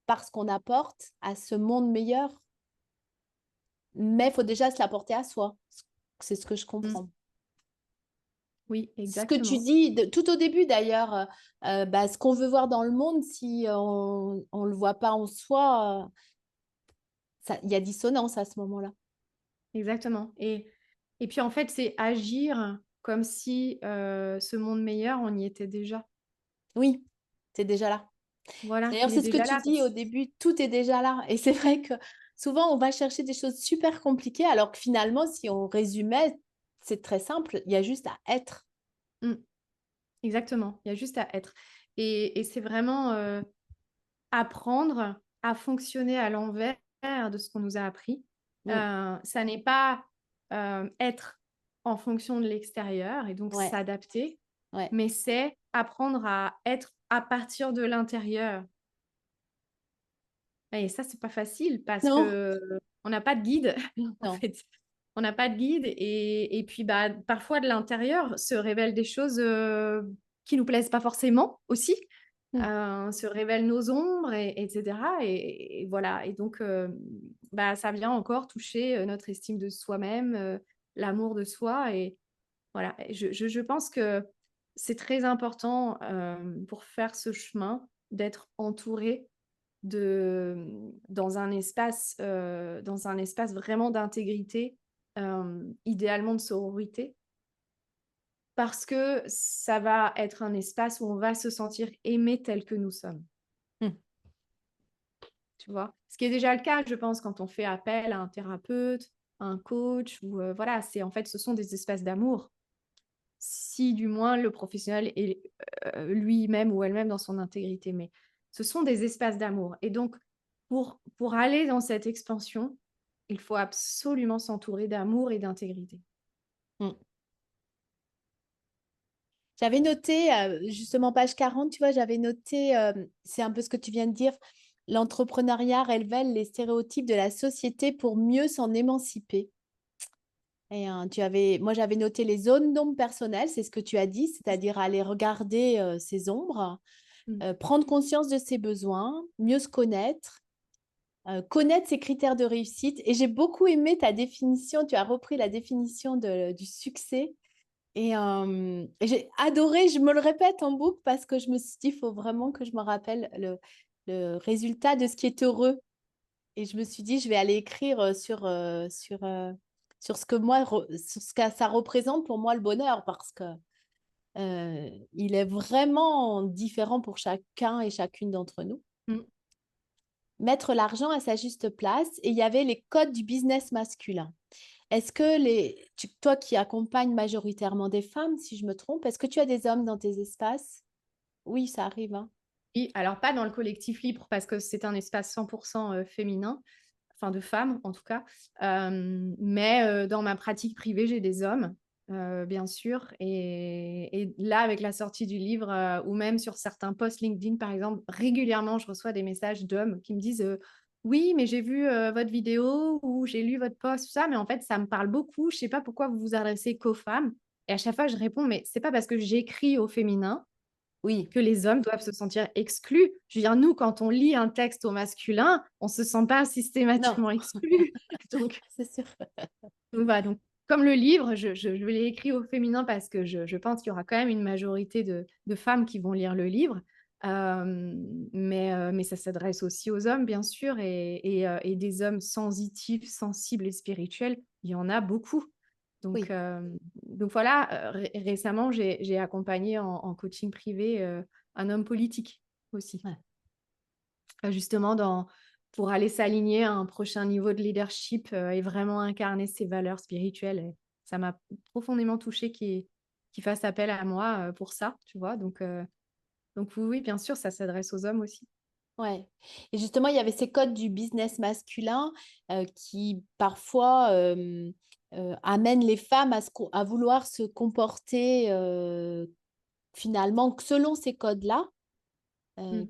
[SPEAKER 1] parce qu'on apporte à ce monde meilleur, mais il faut déjà se l'apporter à soi. C'est ce que je
[SPEAKER 2] Mmh.
[SPEAKER 1] comprends.
[SPEAKER 2] Oui,
[SPEAKER 1] Ce que tu
[SPEAKER 2] exactement.
[SPEAKER 1] dis tout au début d'ailleurs, bah, ce qu'on veut voir dans le monde, si on le voit pas en soi, il y a dissonance à ce moment-là.
[SPEAKER 2] Exactement et puis, en fait, c'est agir comme si, ce monde meilleur, on y était déjà.
[SPEAKER 1] Oui, c'est déjà là.
[SPEAKER 2] Voilà,
[SPEAKER 1] D'ailleurs,
[SPEAKER 2] il est
[SPEAKER 1] c'est ce que
[SPEAKER 2] déjà
[SPEAKER 1] tu
[SPEAKER 2] là
[SPEAKER 1] dis
[SPEAKER 2] parce
[SPEAKER 1] au début, tout est déjà là. Et c'est vrai que souvent, on va chercher des choses super compliquées, alors que finalement, si on résumait, c'est très simple, il y a juste à être.
[SPEAKER 2] mmh, exactement, il y a juste à être et c'est vraiment, apprendre à fonctionner à l'envers de ce qu'on nous a appris.
[SPEAKER 1] Mm.
[SPEAKER 2] Ça n'est pas, être en fonction de l'extérieur et donc
[SPEAKER 1] Ouais,
[SPEAKER 2] s'adapter,
[SPEAKER 1] ouais.
[SPEAKER 2] mais c'est apprendre à être à partir de l'intérieur et ça, c'est pas facile parce
[SPEAKER 1] Non,
[SPEAKER 2] qu'on n'a pas de guide, en
[SPEAKER 1] non.
[SPEAKER 2] fait. On n'a pas de guide et puis, bah, parfois de l'intérieur se révèlent des choses, qui nous plaisent pas forcément aussi.
[SPEAKER 1] Mm.
[SPEAKER 2] Se révèlent nos ombres etc. Et voilà et donc bah, ça vient encore toucher, notre estime de soi-même, l'amour de soi et voilà. Et je pense que c'est très important, pour faire ce chemin, d'être entouré de dans un espace vraiment d'intégrité, idéalement de sororité. Parce que ça va être un espace où on va se sentir aimé tel que nous sommes.
[SPEAKER 1] Mm.
[SPEAKER 2] Tu vois? Ce qui est déjà le cas, je pense, quand on fait appel à un thérapeute, à un coach ou voilà, c'est en fait, ce sont des espaces d'amour. Si du moins le professionnel est, lui-même ou elle-même dans son intégrité, mais ce sont des espaces d'amour et donc pour aller dans cette expansion, il faut absolument s'entourer d'amour et d'intégrité.
[SPEAKER 1] Mm. J'avais noté, justement, page 40, tu vois, j'avais noté, c'est un peu ce que tu viens de dire, l'entrepreneuriat révèle les stéréotypes de la société pour mieux s'en émanciper. Et moi, j'avais noté les zones d'ombre personnelles, c'est ce que tu as dit, c'est-à-dire aller regarder ses ombres,
[SPEAKER 2] Mmh.
[SPEAKER 1] prendre conscience de ses besoins, mieux se connaître, connaître ses critères de réussite. Et j'ai beaucoup aimé ta définition, tu as repris la définition du succès. Et j'ai adoré, je me le répète en boucle parce que je me suis dit, il faut vraiment que je me rappelle le résultat de ce qui est heureux. Et je me suis dit, je vais aller écrire sur ce que sur ce que ça représente pour moi le bonheur, parce que il est vraiment différent pour chacun et chacune d'entre nous.
[SPEAKER 2] Mmh.
[SPEAKER 1] Mettre l'argent à sa juste place. Et il y avait les codes du business masculin. Est-ce que toi qui accompagnes majoritairement des femmes, si je me trompe, est-ce que tu as des hommes dans tes espaces? Oui, ça arrive, hein.
[SPEAKER 2] Oui, alors pas dans le collectif libre parce que c'est un espace 100 féminin, enfin de femmes en tout cas. Mais dans ma pratique privée, j'ai des hommes, bien sûr et là, avec la sortie du livre, ou même sur certains posts LinkedIn, par exemple, régulièrement, je reçois des messages d'hommes qui me disent, «Oui, mais j'ai vu, votre vidéo ou j'ai lu votre post, tout ça, mais en fait, ça me parle beaucoup. Je sais pas pourquoi vous vous adressez qu'aux femmes» et à chaque fois, je réponds: «Mais c'est pas parce que j'écris au féminin
[SPEAKER 1] Oui,
[SPEAKER 2] que les hommes doivent se sentir exclus. Je veux dire, nous, quand on lit un texte au masculin, on se sent pas
[SPEAKER 1] non,
[SPEAKER 2] systématiquement exclu. Donc
[SPEAKER 1] c'est sûr.
[SPEAKER 2] voilà, donc comme le livre, je l'ai écrit au féminin parce que je pense qu'il y aura quand même une majorité de femmes qui vont lire le livre. Mais ça s'adresse aussi aux hommes, bien sûr et des hommes sensitifs, sensibles et spirituels, il y en a beaucoup. Donc
[SPEAKER 1] Oui,
[SPEAKER 2] hem, donc voilà, récemment, j'ai accompagné en coaching privé, un homme politique aussi.
[SPEAKER 1] ouais.
[SPEAKER 2] Justement pour aller s'aligner à un prochain niveau de leadership, et vraiment incarner ses valeurs spirituelles et ça m'a profondément touchée qu'il fasse appel à moi, pour ça, tu vois? Donc oui, oui, bien sûr, ça s'adresse aux hommes aussi.
[SPEAKER 1] Ouais. Et justement, il y avait ces codes du business masculin qui parfois amènent les femmes à vouloir se comporter finalement selon ces codes-là. Euh,
[SPEAKER 2] Mmh.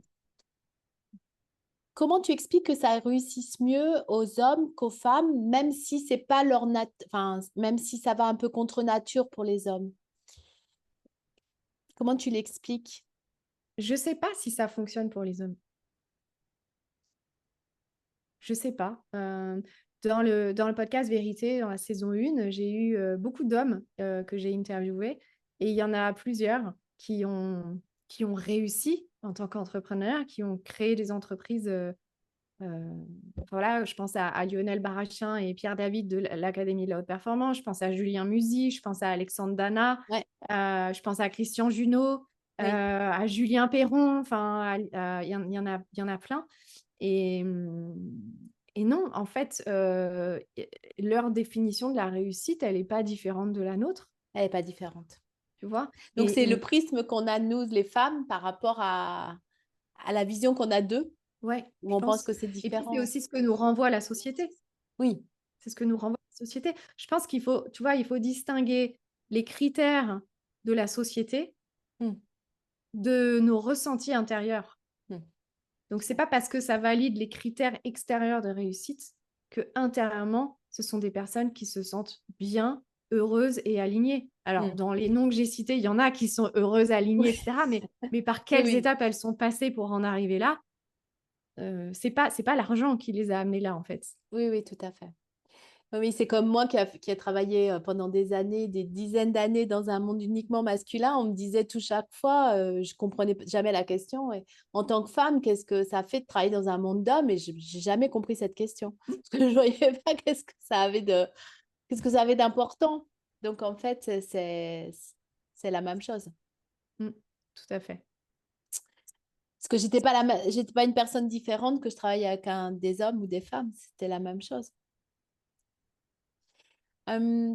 [SPEAKER 1] Comment tu expliques que ça réussisse mieux aux hommes qu'aux femmes, même si c'est pas enfin, même si ça va un peu contre nature pour les hommes? Comment tu l'expliques?
[SPEAKER 2] Je sais pas si ça fonctionne pour les hommes. Je sais pas. Dans le podcast Vérité, dans la saison 1, j'ai eu beaucoup d'hommes que j'ai interviewés et il y en a plusieurs qui ont réussi en tant qu'entrepreneurs, qui ont créé des entreprises. Euh, voilà, je pense à Lionel Barachin et Pierre David de l'Académie de la Haute Performance. Je pense à Julien Musi, je pense à Alexandre Dana,
[SPEAKER 1] Ouais,
[SPEAKER 2] je pense à Christian Junot,
[SPEAKER 1] oui.
[SPEAKER 2] à Julien Perron. Enfin, il y en a plein. Et, hum, et non, en fait, leur définition de la réussite, elle n'est pas différente de la nôtre,
[SPEAKER 1] Elle n'est pas différente.
[SPEAKER 2] tu vois.
[SPEAKER 1] Donc, c'est le
[SPEAKER 2] Et
[SPEAKER 1] prisme qu'on a, nous, les femmes, par rapport à la vision qu'on a d'eux,
[SPEAKER 2] ouais,
[SPEAKER 1] où
[SPEAKER 2] je
[SPEAKER 1] on pense
[SPEAKER 2] pense.
[SPEAKER 1] que c'est
[SPEAKER 2] Et puis, c'est
[SPEAKER 1] différent.
[SPEAKER 2] aussi ce que nous renvoie la société.
[SPEAKER 1] Oui.
[SPEAKER 2] C'est ce que nous renvoie la société. Je pense qu'il faut, tu vois, il faut distinguer les critères de la société
[SPEAKER 1] Mm,
[SPEAKER 2] de nos ressentis intérieurs.
[SPEAKER 1] mm,
[SPEAKER 2] Donc, c'est pas parce que ça valide les critères extérieurs de réussite que intérieurement, ce sont des personnes qui se sentent bien, heureuses et alignées. Alors,
[SPEAKER 1] mm.
[SPEAKER 2] dans les noms que j'ai cités, il y en a qui sont heureuses, alignées,
[SPEAKER 1] Oui,
[SPEAKER 2] etc. Mais par
[SPEAKER 1] oui,
[SPEAKER 2] quelles
[SPEAKER 1] oui,
[SPEAKER 2] étapes elles sont passées pour en arriver là, c'est pas l'argent qui les a amenées là, en fait.
[SPEAKER 1] oui, oui, tout à fait. Oui, c'est comme moi qui a travaillé pendant des années, des dizaines d'années dans un monde uniquement masculin. On me disait tout chaque fois, je comprenais jamais la question. Et en tant que femme, qu'est-ce que ça fait de travailler dans un monde d'hommes? Et j'ai jamais compris cette question. Parce que je voyais pas qu'est-ce que ça avait d'important. Donc en fait, c'est la même chose.
[SPEAKER 2] Mm, tout à fait.
[SPEAKER 1] Parce que j'étais pas une personne différente que je travaillais avec des hommes ou des femmes. C'était la même chose. Euh,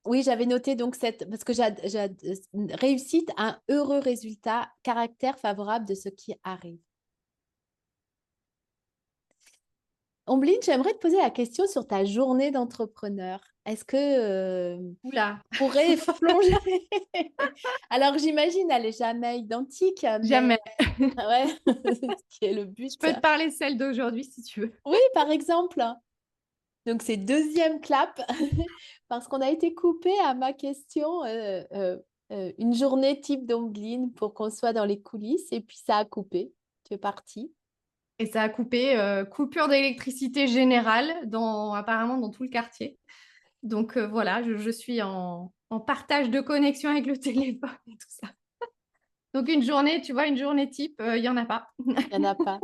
[SPEAKER 1] Oui, j'avais noté donc parce que réussite, un heureux résultat, caractère favorable de ce qui arrive. Ombline, j'aimerais te poser la question sur ta journée d'entrepreneur. Est-ce que
[SPEAKER 2] Oula,
[SPEAKER 1] pourrais plonger? Alors j'imagine, elle est jamais identique, mais
[SPEAKER 2] jamais.
[SPEAKER 1] ouais, ce qui est le
[SPEAKER 2] Je
[SPEAKER 1] but.
[SPEAKER 2] peux te parler celle d'aujourd'hui si tu veux.
[SPEAKER 1] Oui, par exemple. Donc c'est deuxième clap parce qu'on a été coupé à ma question. Une journée type d'Ombline pour qu'on soit dans les coulisses et puis ça a coupé. Tu es parti.
[SPEAKER 2] Et ça a coupé, coupure d'électricité générale apparemment dans tout le quartier. Donc voilà, je suis en partage de connexion avec le téléphone et tout ça. Donc une journée, tu vois, une journée type, il n'y en a pas.
[SPEAKER 1] Il n'y en a pas.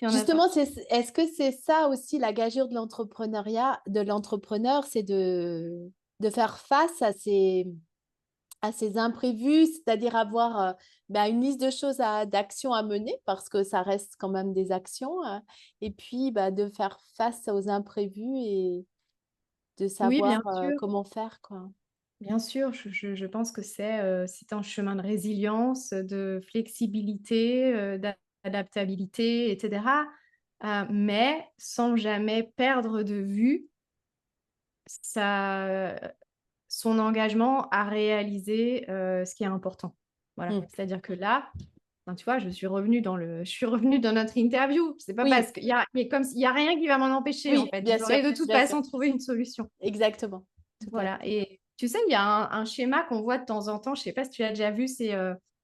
[SPEAKER 2] Il n'y en a pas.
[SPEAKER 1] Justement, est-ce que c'est ça aussi la gageure de l'entrepreneuriat, de l'entrepreneur, c'est de faire face à ces imprévus, c'est-à-dire avoir ben, une liste de choses, d'actions à mener, parce que ça reste quand même des actions, et puis bah, de faire face aux imprévus et de
[SPEAKER 2] Oui, bien
[SPEAKER 1] savoir
[SPEAKER 2] sûr.
[SPEAKER 1] comment faire, quoi.
[SPEAKER 2] Bien sûr, je pense que c'est un chemin de résilience, de flexibilité, d'adaptabilité, etc. Mais sans jamais perdre de vue sa, son engagement à réaliser ce qui est important. Voilà.
[SPEAKER 1] Mm.
[SPEAKER 2] C'est-à-dire que là, enfin, tu vois, je suis revenue dans notre interview. C'est pas
[SPEAKER 1] Oui,
[SPEAKER 2] parce qu'il y a, mais comme il y a rien qui va m'en empêcher en
[SPEAKER 1] oui,
[SPEAKER 2] fait.
[SPEAKER 1] bien sûr,
[SPEAKER 2] J'aurais de toute
[SPEAKER 1] bien sûr.
[SPEAKER 2] façon trouvé une solution.
[SPEAKER 1] Exactement. Tout à
[SPEAKER 2] Voilà.
[SPEAKER 1] fait.
[SPEAKER 2] Et tu sais, il y a un schéma qu'on voit de temps en temps. Je sais pas si tu as déjà vu. C'est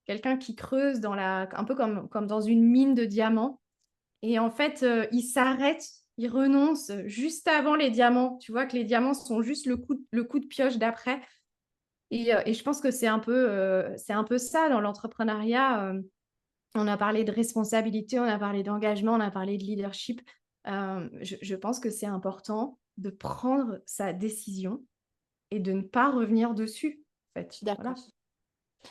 [SPEAKER 2] quelqu'un qui creuse un peu comme dans une mine de diamants. Et en fait, il s'arrête, il renonce juste avant les diamants. Tu vois que les diamants sont juste le coup de pioche d'après. Et je pense que c'est un peu ça dans l'entrepreneuriat. On a parlé de responsabilité, on a parlé d'engagement, on a parlé de leadership. Je pense que c'est important de prendre sa décision et de ne pas revenir dessus, en
[SPEAKER 1] Je suis
[SPEAKER 2] fait. Voilà.
[SPEAKER 1] d'accord.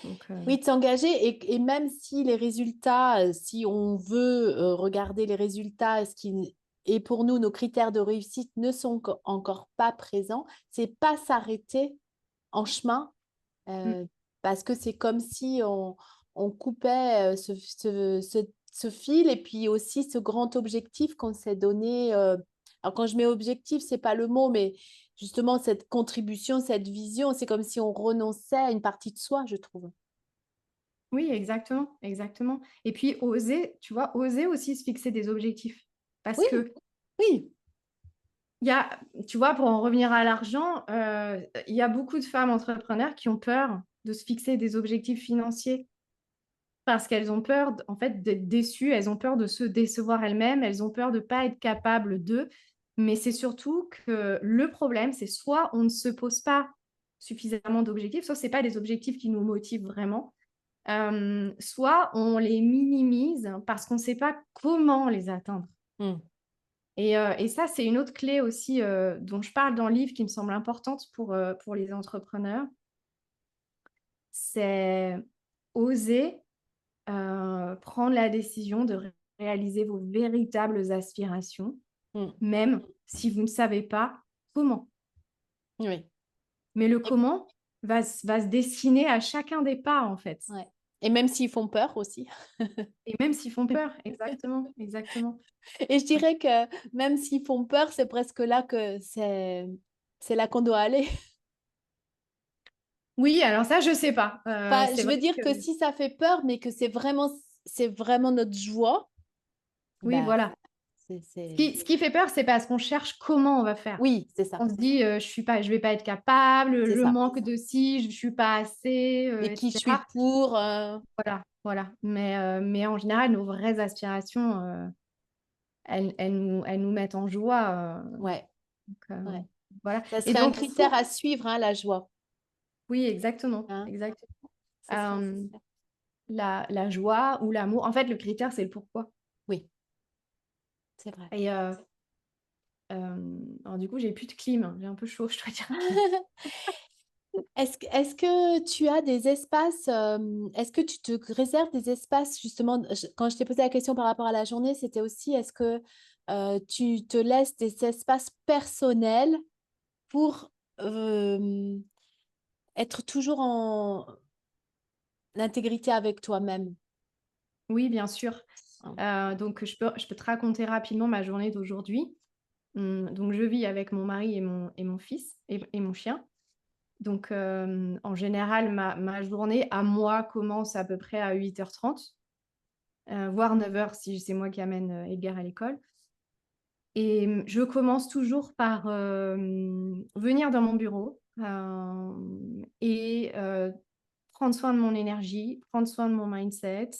[SPEAKER 2] Donc,
[SPEAKER 1] Oui, de s'engager et même si les résultats, si on veut regarder les résultats, ce qui est pour nous nos critères de réussite ne sont encore pas présents, c'est pas s'arrêter en chemin
[SPEAKER 2] mm,
[SPEAKER 1] parce que c'est comme si on coupait ce fil et puis aussi ce grand objectif qu'on s'est donné. Alors quand je mets objectif, c'est pas le mot, mais justement cette contribution, cette vision, c'est comme si on renonçait à une partie de soi, je trouve.
[SPEAKER 2] oui, exactement, exactement. Et puis oser, tu vois, oser aussi se fixer des objectifs. Parce
[SPEAKER 1] Oui,
[SPEAKER 2] que
[SPEAKER 1] oui,
[SPEAKER 2] il y a, tu vois, pour en revenir à l'argent, il y a beaucoup de femmes entrepreneurs qui ont peur de se fixer des objectifs financiers. parce qu'elles ont peur, en fait, d'être déçues, elles ont peur de se décevoir elles-mêmes, elles ont peur de ne pas être capables de. Mais c'est surtout que le problème, c'est soit on ne se pose pas suffisamment d'objectifs, soit ce n'est pas des objectifs qui nous motivent vraiment, soit on les minimise parce qu'on ne sait pas comment les atteindre.
[SPEAKER 1] Mm.
[SPEAKER 2] Et ça, c'est une autre clé aussi dont je parle dans le livre qui me semble importante pour les entrepreneurs, c'est oser prendre la décision de réaliser vos véritables aspirations,
[SPEAKER 1] Mm.
[SPEAKER 2] même si vous ne savez pas comment.
[SPEAKER 1] Oui.
[SPEAKER 2] Mais le comment va se dessiner à chacun des pas, en fait.
[SPEAKER 1] Ouais. Et même s'ils font peur aussi.
[SPEAKER 2] Et même s'ils font peur, exactement, exactement.
[SPEAKER 1] Et je dirais que même s'ils font peur, c'est presque là que c'est là qu'on doit aller.
[SPEAKER 2] Oui, alors ça, je sais pas.
[SPEAKER 1] Enfin,
[SPEAKER 2] C'est
[SPEAKER 1] je
[SPEAKER 2] vrai
[SPEAKER 1] veux dire
[SPEAKER 2] que
[SPEAKER 1] que si ça fait peur, mais que c'est vraiment notre joie,
[SPEAKER 2] oui,
[SPEAKER 1] bah,
[SPEAKER 2] voilà.
[SPEAKER 1] c'est,
[SPEAKER 2] Ce
[SPEAKER 1] c'est...
[SPEAKER 2] qui, ce qui fait peur, c'est parce qu'on cherche comment on va faire.
[SPEAKER 1] Oui, c'est ça.
[SPEAKER 2] On se dit, je vais pas être capable,
[SPEAKER 1] C'est
[SPEAKER 2] je
[SPEAKER 1] ça.
[SPEAKER 2] manque de ci, je suis pas assez,
[SPEAKER 1] Mais qui je suis
[SPEAKER 2] etc.
[SPEAKER 1] pour
[SPEAKER 2] Voilà, voilà. Mais en général, nos vraies aspirations, elles nous mettent en joie.
[SPEAKER 1] Ouais,
[SPEAKER 2] Donc,
[SPEAKER 1] ouais.
[SPEAKER 2] voilà.
[SPEAKER 1] Ça
[SPEAKER 2] Et
[SPEAKER 1] serait un
[SPEAKER 2] donc,
[SPEAKER 1] critère à suivre, hein, la joie.
[SPEAKER 2] oui, exactement,
[SPEAKER 1] Hein.
[SPEAKER 2] exactement.
[SPEAKER 1] Ça serait...
[SPEAKER 2] La joie ou l'amour. En fait, le critère, c'est le pourquoi.
[SPEAKER 1] Oui, c'est vrai.
[SPEAKER 2] Et alors, du coup, j'ai plus de clim, hein. J'ai un peu chaud, je dois dire.
[SPEAKER 1] Est-ce que tu as des espaces, est-ce que tu te réserves des espaces, justement, quand je t'ai posé la question par rapport à la journée, c'était aussi, est-ce que tu te laisses des espaces personnels pour être toujours en intégrité avec toi-même?
[SPEAKER 2] Oui, bien sûr.
[SPEAKER 1] Hein.
[SPEAKER 2] Donc, je peux te raconter rapidement ma journée d'aujourd'hui. Donc, je vis avec mon mari et mon fils et mon chien. Donc, en général, ma journée à moi commence à peu près à 8h30, voire 9h si c'est moi qui amène Edgar à l'école. Et je commence toujours par venir dans mon bureau et prendre soin de mon énergie, prendre soin de mon mindset.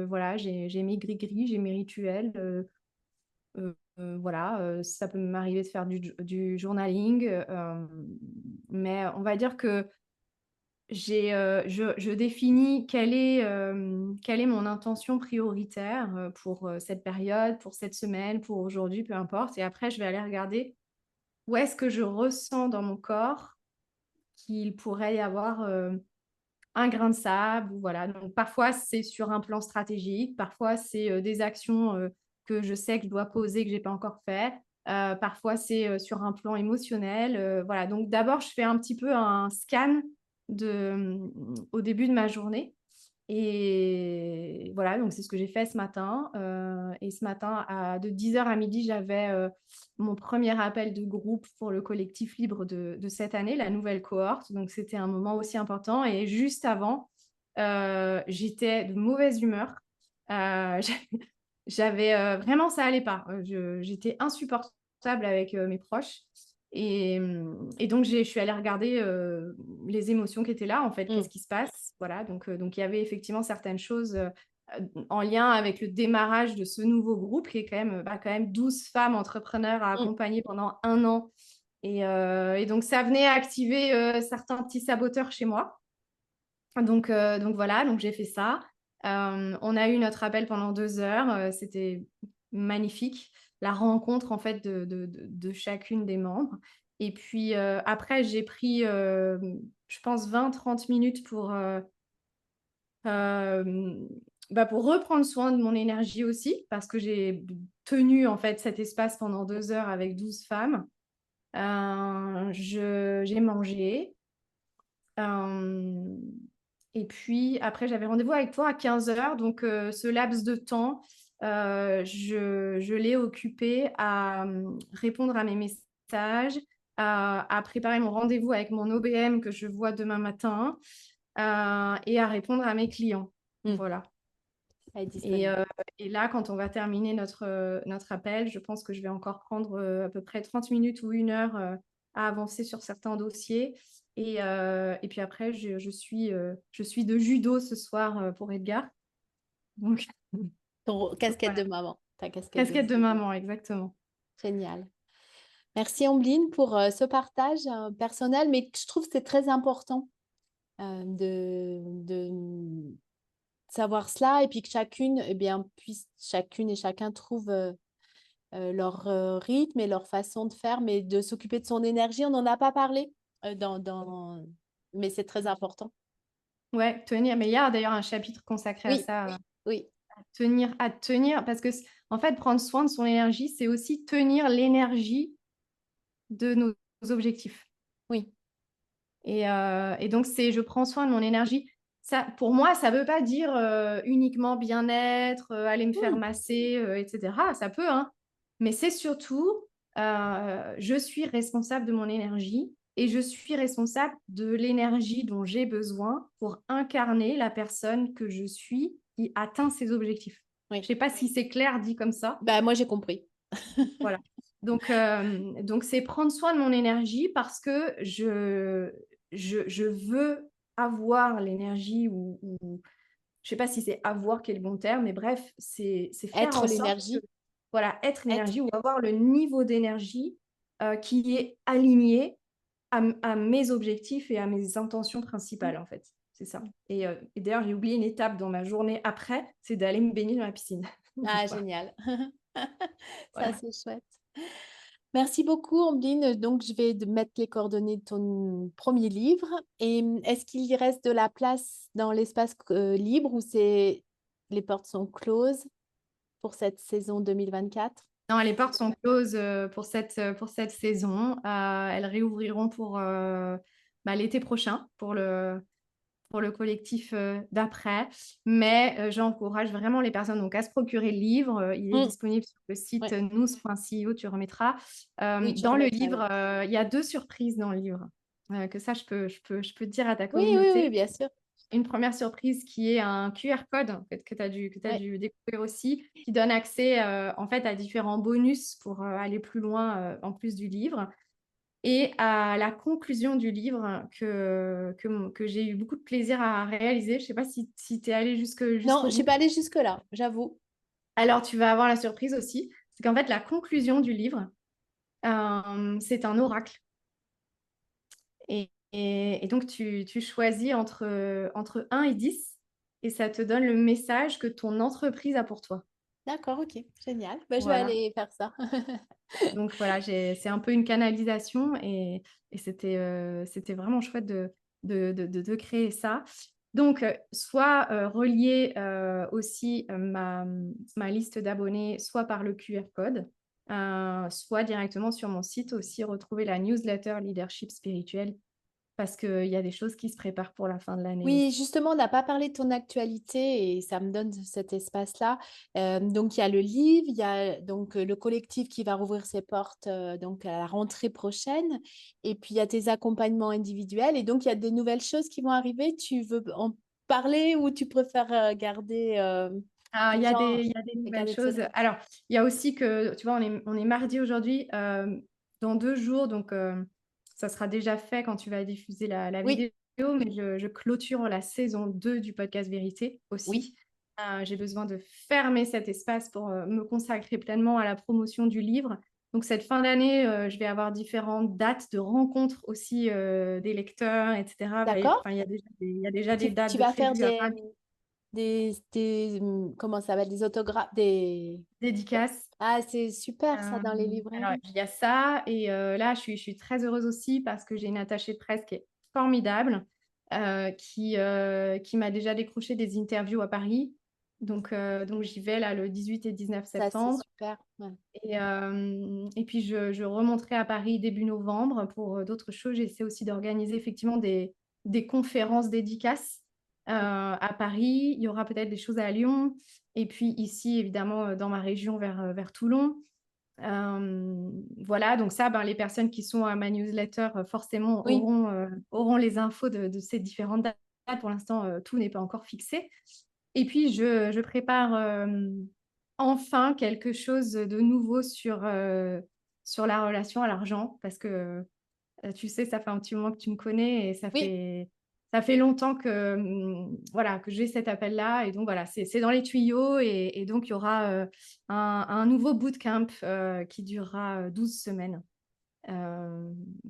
[SPEAKER 2] Voilà, j'ai mes gris-gris, j'ai mes rituels. Voilà, ça peut m'arriver de faire du journaling, mais on va dire que je définis quelle est mon intention prioritaire pour cette période, pour cette semaine, pour aujourd'hui, peu importe. Et après, je vais aller regarder où est-ce que je ressens dans mon corps qu'il pourrait y avoir un grain de sable. Ou voilà. Donc, parfois, c'est sur un plan stratégique, parfois, c'est des actions que je sais que je dois poser, que je n'ai pas encore fait. Parfois, c'est sur un plan émotionnel. Voilà. Donc, d'abord, je fais un petit peu un scan au début de ma journée. Et voilà, donc c'est ce que j'ai fait ce matin. Et ce matin, de 10h à midi, j'avais mon premier appel de groupe pour le collectif libre de cette année, la nouvelle cohorte. Donc c'était un moment aussi important. Et juste avant, j'étais de mauvaise humeur. Euh, J'avais vraiment, ça allait pas. J'étais insupportable avec mes proches. Et donc, je suis allée regarder les émotions qui étaient là, en fait,
[SPEAKER 1] Mm,
[SPEAKER 2] qu'est-ce qui se passe. Voilà, donc il y avait effectivement certaines choses en lien avec le démarrage de ce nouveau groupe, qui est quand même 12 femmes entrepreneurs à
[SPEAKER 1] mm,
[SPEAKER 2] accompagner pendant un an. Et donc, ça venait activer certains petits saboteurs chez moi. Donc voilà, donc j'ai fait ça. On a eu notre appel pendant 2 heures. C'était magnifique. La rencontre en fait de chacune des membres. Et puis après, j'ai pris, je pense, 20-30 minutes euh, pour reprendre soin de mon énergie aussi, parce que j'ai tenu en fait cet espace pendant 2 heures avec 12 femmes. J'ai mangé. Euh, et puis après, j'avais rendez-vous avec toi à 15h. Donc, ce laps de temps, je l'ai occupé à répondre à mes messages, à préparer mon rendez-vous avec mon OBM que je vois demain matin et à répondre à mes clients.
[SPEAKER 1] mm.
[SPEAKER 2] Voilà.
[SPEAKER 1] Elle est
[SPEAKER 2] Et,
[SPEAKER 1] disponible.
[SPEAKER 2] euh, et là, quand on va terminer notre appel, je pense que je vais encore prendre à peu près 30 minutes ou 1 heure à avancer sur certains dossiers. Et puis après, je suis de judo ce soir pour Edgar. Donc,
[SPEAKER 1] Ton
[SPEAKER 2] donc
[SPEAKER 1] casquette
[SPEAKER 2] voilà,
[SPEAKER 1] de maman, ta casquette de
[SPEAKER 2] casquette
[SPEAKER 1] maman.
[SPEAKER 2] de maman, exactement.
[SPEAKER 1] Génial. Merci Ambline pour ce partage personnel, mais je trouve que c'est très important de savoir cela et puis que chacune, eh bien, puisse, chacune et chacun trouve leur rythme et leur façon de faire, mais de s'occuper de son énergie. On n'en a pas parlé, mais c'est très important.
[SPEAKER 2] Ouais, tenir. Mais il y a d'ailleurs un chapitre consacré à
[SPEAKER 1] Oui,
[SPEAKER 2] ça,
[SPEAKER 1] oui,
[SPEAKER 2] à tenir, parce que en fait, prendre soin de son énergie, c'est aussi tenir l'énergie de nos objectifs.
[SPEAKER 1] oui.
[SPEAKER 2] Et donc, c'est je prends soin de mon énergie. Ça, pour moi, ça ne veut pas dire uniquement bien-être, aller me faire
[SPEAKER 1] Hmm.
[SPEAKER 2] masser, etc. Ça peut, hein. Mais c'est surtout, je suis responsable de mon énergie et je suis responsable de l'énergie dont j'ai besoin pour incarner la personne que je suis qui atteint ses objectifs. Je ne
[SPEAKER 1] Oui.
[SPEAKER 2] sais pas si c'est clair dit comme ça.
[SPEAKER 1] Bah, moi, j'ai compris.
[SPEAKER 2] Voilà. Donc c'est prendre soin de mon énergie parce que je veux avoir l'énergie ou je sais pas si c'est avoir qui est le bon terme, mais bref, c'est faire
[SPEAKER 1] Être
[SPEAKER 2] en sorte que,
[SPEAKER 1] l'énergie,
[SPEAKER 2] voilà, être
[SPEAKER 1] être.
[SPEAKER 2] l'énergie ou avoir le niveau d'énergie qui est aligné à mes objectifs et à mes intentions
[SPEAKER 1] Hmm.
[SPEAKER 2] principales, en fait. C'est ça. Et d'ailleurs, j'ai oublié une étape dans ma journée après, c'est d'aller me baigner dans la piscine. Donc,
[SPEAKER 1] Ah,
[SPEAKER 2] voilà.
[SPEAKER 1] génial. Ça,
[SPEAKER 2] Voilà.
[SPEAKER 1] c'est chouette. Merci beaucoup, Ambline. Donc, je vais mettre les coordonnées de ton premier livre. Et est-ce qu'il y reste de la place dans l'espace libre ou les portes sont closes pour cette saison 2024?
[SPEAKER 2] Non, les portes sont closes pour cette saison. Elles réouvriront pour l'été prochain, pour le collectif d'après. Mais j'encourage vraiment les personnes donc, à se procurer le livre. Il est
[SPEAKER 1] Mm.
[SPEAKER 2] disponible sur le site
[SPEAKER 1] Ouais.
[SPEAKER 2] news.co, tu remettras.
[SPEAKER 1] Oui, je
[SPEAKER 2] Dans le
[SPEAKER 1] remettrai,
[SPEAKER 2] livre,
[SPEAKER 1] oui.
[SPEAKER 2] Il y a 2 surprises dans le livre. Que ça, je peux dire à ta
[SPEAKER 1] Oui, oui, oui,
[SPEAKER 2] communauté.
[SPEAKER 1] bien sûr.
[SPEAKER 2] Une première surprise qui est un QR code en fait, que tu as
[SPEAKER 1] Ouais.
[SPEAKER 2] dû découvrir aussi, qui donne accès en fait, à différents bonus pour aller plus loin en plus du livre. Et à la conclusion du livre que j'ai eu beaucoup de plaisir à réaliser. Je ne sais pas si tu es allé
[SPEAKER 1] Non,
[SPEAKER 2] jusqu'au
[SPEAKER 1] je suis
[SPEAKER 2] bout.
[SPEAKER 1] pas allée jusque-là, j'avoue.
[SPEAKER 2] Alors, tu vas avoir la surprise aussi. C'est qu'en fait, la conclusion du livre, c'est un oracle. Et donc, tu choisis entre 1 et 10 et ça te donne le message que ton entreprise a pour toi.
[SPEAKER 1] D'accord, ok, génial. Bah, je vais
[SPEAKER 2] Voilà.
[SPEAKER 1] aller faire ça.
[SPEAKER 2] Donc, voilà, c'est un peu une canalisation et c'était vraiment chouette de créer ça. Donc, soit relier aussi ma liste d'abonnés, soit par le QR code, soit directement sur mon site aussi, retrouver la newsletter Leadership Spirituel parce qu'il y a des choses qui se préparent pour la fin de l'année
[SPEAKER 1] Oui,
[SPEAKER 2] aussi.
[SPEAKER 1] justement, on n'a pas parlé de ton actualité et ça me donne cet espace-là. Donc, il y a le livre, il y a donc le collectif qui va rouvrir ses portes donc à la rentrée prochaine. Et puis, il y a tes accompagnements individuels. Et donc, il y a des nouvelles choses qui vont arriver. Tu veux en parler ou tu préfères garder
[SPEAKER 2] Ah,
[SPEAKER 1] que les gens
[SPEAKER 2] il y a des nouvelles
[SPEAKER 1] garder de
[SPEAKER 2] choses.
[SPEAKER 1] secret?
[SPEAKER 2] Alors, il y a aussi que, tu vois, on est mardi aujourd'hui. Dans 2 jours, donc ça sera déjà fait quand tu vas diffuser la
[SPEAKER 1] Oui,
[SPEAKER 2] vidéo, mais je clôture la saison 2 du podcast Vérité
[SPEAKER 1] oui,
[SPEAKER 2] aussi. J'ai besoin de fermer cet espace pour me consacrer pleinement à la promotion du livre. Donc, cette fin d'année, je vais avoir différentes dates de rencontres aussi des lecteurs, etc.
[SPEAKER 1] d'accord.
[SPEAKER 2] Enfin, il y a déjà des dates
[SPEAKER 1] Tu
[SPEAKER 2] de
[SPEAKER 1] vas faire
[SPEAKER 2] prévues à
[SPEAKER 1] comment ça s'appelle, des autographes, des...
[SPEAKER 2] dédicaces.
[SPEAKER 1] Ah, c'est super ça
[SPEAKER 2] Euh,
[SPEAKER 1] dans les
[SPEAKER 2] alors,
[SPEAKER 1] librairies.
[SPEAKER 2] il y a ça. Et là, je suis très heureuse aussi parce que j'ai une attachée de presse qui est formidable, qui m'a déjà décroché des interviews à Paris. Donc j'y vais là le 18 et 19
[SPEAKER 1] Ça, c'est
[SPEAKER 2] septembre.
[SPEAKER 1] super. Ouais.
[SPEAKER 2] Et puis, je remonterai à Paris début novembre pour d'autres choses. J'essaie aussi d'organiser effectivement des conférences dédicaces à Paris. Il y aura peut-être des choses à Lyon. Et puis ici, évidemment, dans ma région vers Toulon. Voilà, donc ça, ben, les personnes qui sont à ma newsletter, forcément,
[SPEAKER 1] Oui,
[SPEAKER 2] auront les infos de ces différentes dates. Pour l'instant, tout n'est pas encore fixé. Et puis, je prépare enfin quelque chose de nouveau sur la relation à l'argent, parce que tu sais, ça fait un petit moment que tu me connais et
[SPEAKER 1] oui,
[SPEAKER 2] ça fait longtemps que, voilà, que j'ai cet appel-là. Et donc, voilà, c'est dans les tuyaux. Et donc, il y aura un nouveau bootcamp qui durera 12 semaines.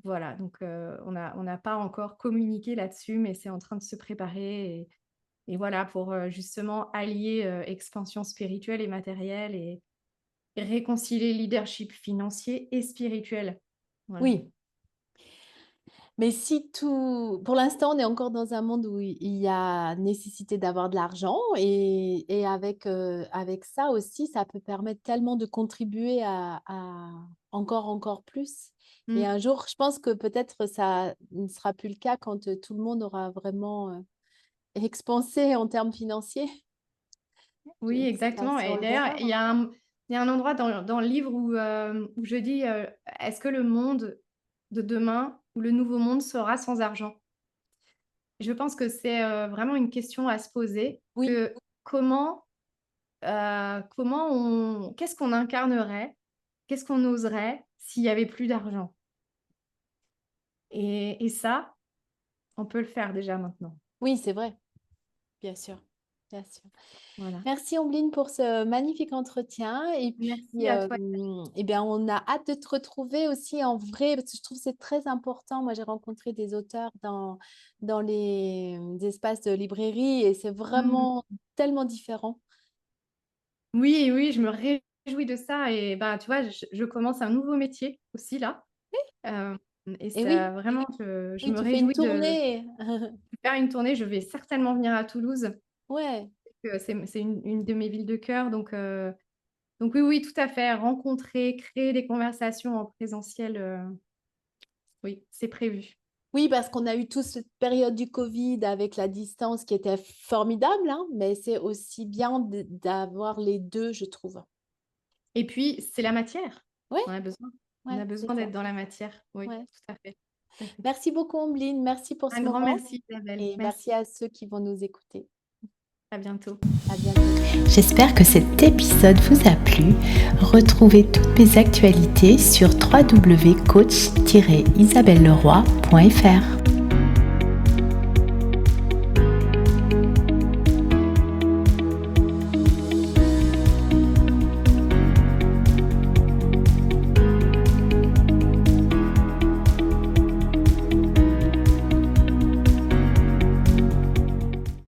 [SPEAKER 2] Voilà, donc on n'a pas encore communiqué là-dessus, mais c'est en train de se préparer. Et voilà, pour justement allier expansion spirituelle et matérielle et réconcilier leadership financier et spirituel. Voilà.
[SPEAKER 1] Oui, mais si tout, pour l'instant, on est encore dans un monde où il y a nécessité d'avoir de l'argent et avec ça aussi, ça peut permettre tellement de contribuer à encore plus. Et
[SPEAKER 2] Mm.
[SPEAKER 1] un jour, je pense que peut-être ça ne sera plus le cas quand tout le monde aura vraiment expansé en termes financiers. Je
[SPEAKER 2] Oui,
[SPEAKER 1] ne sais pas
[SPEAKER 2] exactement.
[SPEAKER 1] si on
[SPEAKER 2] Et
[SPEAKER 1] le
[SPEAKER 2] d'ailleurs,
[SPEAKER 1] verra.
[SPEAKER 2] il y a un endroit dans le livre où je dis est-ce que le monde de demain ou le nouveau monde sera sans argent? Je pense que c'est vraiment une question à se poser,
[SPEAKER 1] Oui,
[SPEAKER 2] que comment, qu'est-ce qu'on incarnerait, qu'est-ce qu'on oserait s'il y avait plus d'argent? Et ça, on peut le faire déjà maintenant.
[SPEAKER 1] oui, c'est vrai, bien sûr, bien sûr.
[SPEAKER 2] Voilà.
[SPEAKER 1] Merci Ombline pour ce magnifique entretien. Et puis,
[SPEAKER 2] Merci à toi.
[SPEAKER 1] eh bien, on a hâte de te retrouver aussi en vrai, parce que je trouve que c'est très important. Moi, j'ai rencontré des auteurs dans les espaces de librairie et c'est
[SPEAKER 2] Mmh.
[SPEAKER 1] vraiment tellement différent.
[SPEAKER 2] Oui, oui, je me réjouis de ça. Et bah, tu vois, je commence un nouveau métier aussi là. Hem Et
[SPEAKER 1] Et
[SPEAKER 2] ça
[SPEAKER 1] oui,
[SPEAKER 2] vraiment, je
[SPEAKER 1] oui,
[SPEAKER 2] me
[SPEAKER 1] tu fais une
[SPEAKER 2] réjouis de
[SPEAKER 1] tournée.
[SPEAKER 2] faire une tournée. Je vais certainement venir à Toulouse,
[SPEAKER 1] Ouais.
[SPEAKER 2] c'est une de mes villes de cœur. Donc oui, oui, tout à fait. Rencontrer, créer des conversations en présentiel, oui, c'est prévu.
[SPEAKER 1] Oui, parce qu'on a eu toute cette période du Covid avec la distance qui était formidable, hein, mais c'est aussi bien d'avoir les deux, je trouve.
[SPEAKER 2] Et puis, c'est la matière.
[SPEAKER 1] Ouais,
[SPEAKER 2] On a besoin. On
[SPEAKER 1] ouais,
[SPEAKER 2] a
[SPEAKER 1] c'est
[SPEAKER 2] besoin
[SPEAKER 1] ça.
[SPEAKER 2] d'être dans la matière. Oui,
[SPEAKER 1] Ouais.
[SPEAKER 2] tout à fait, tout à fait.
[SPEAKER 1] Merci beaucoup, Ombline. Merci pour ce
[SPEAKER 2] Un grand
[SPEAKER 1] moment
[SPEAKER 2] merci Isabelle.
[SPEAKER 1] et merci
[SPEAKER 2] Merci.
[SPEAKER 1] à ceux qui vont nous écouter.
[SPEAKER 2] À bientôt.
[SPEAKER 1] À bientôt.
[SPEAKER 3] J'espère que cet épisode vous a plu. Retrouvez toutes mes actualités sur www.coach-isabelleleroy.fr.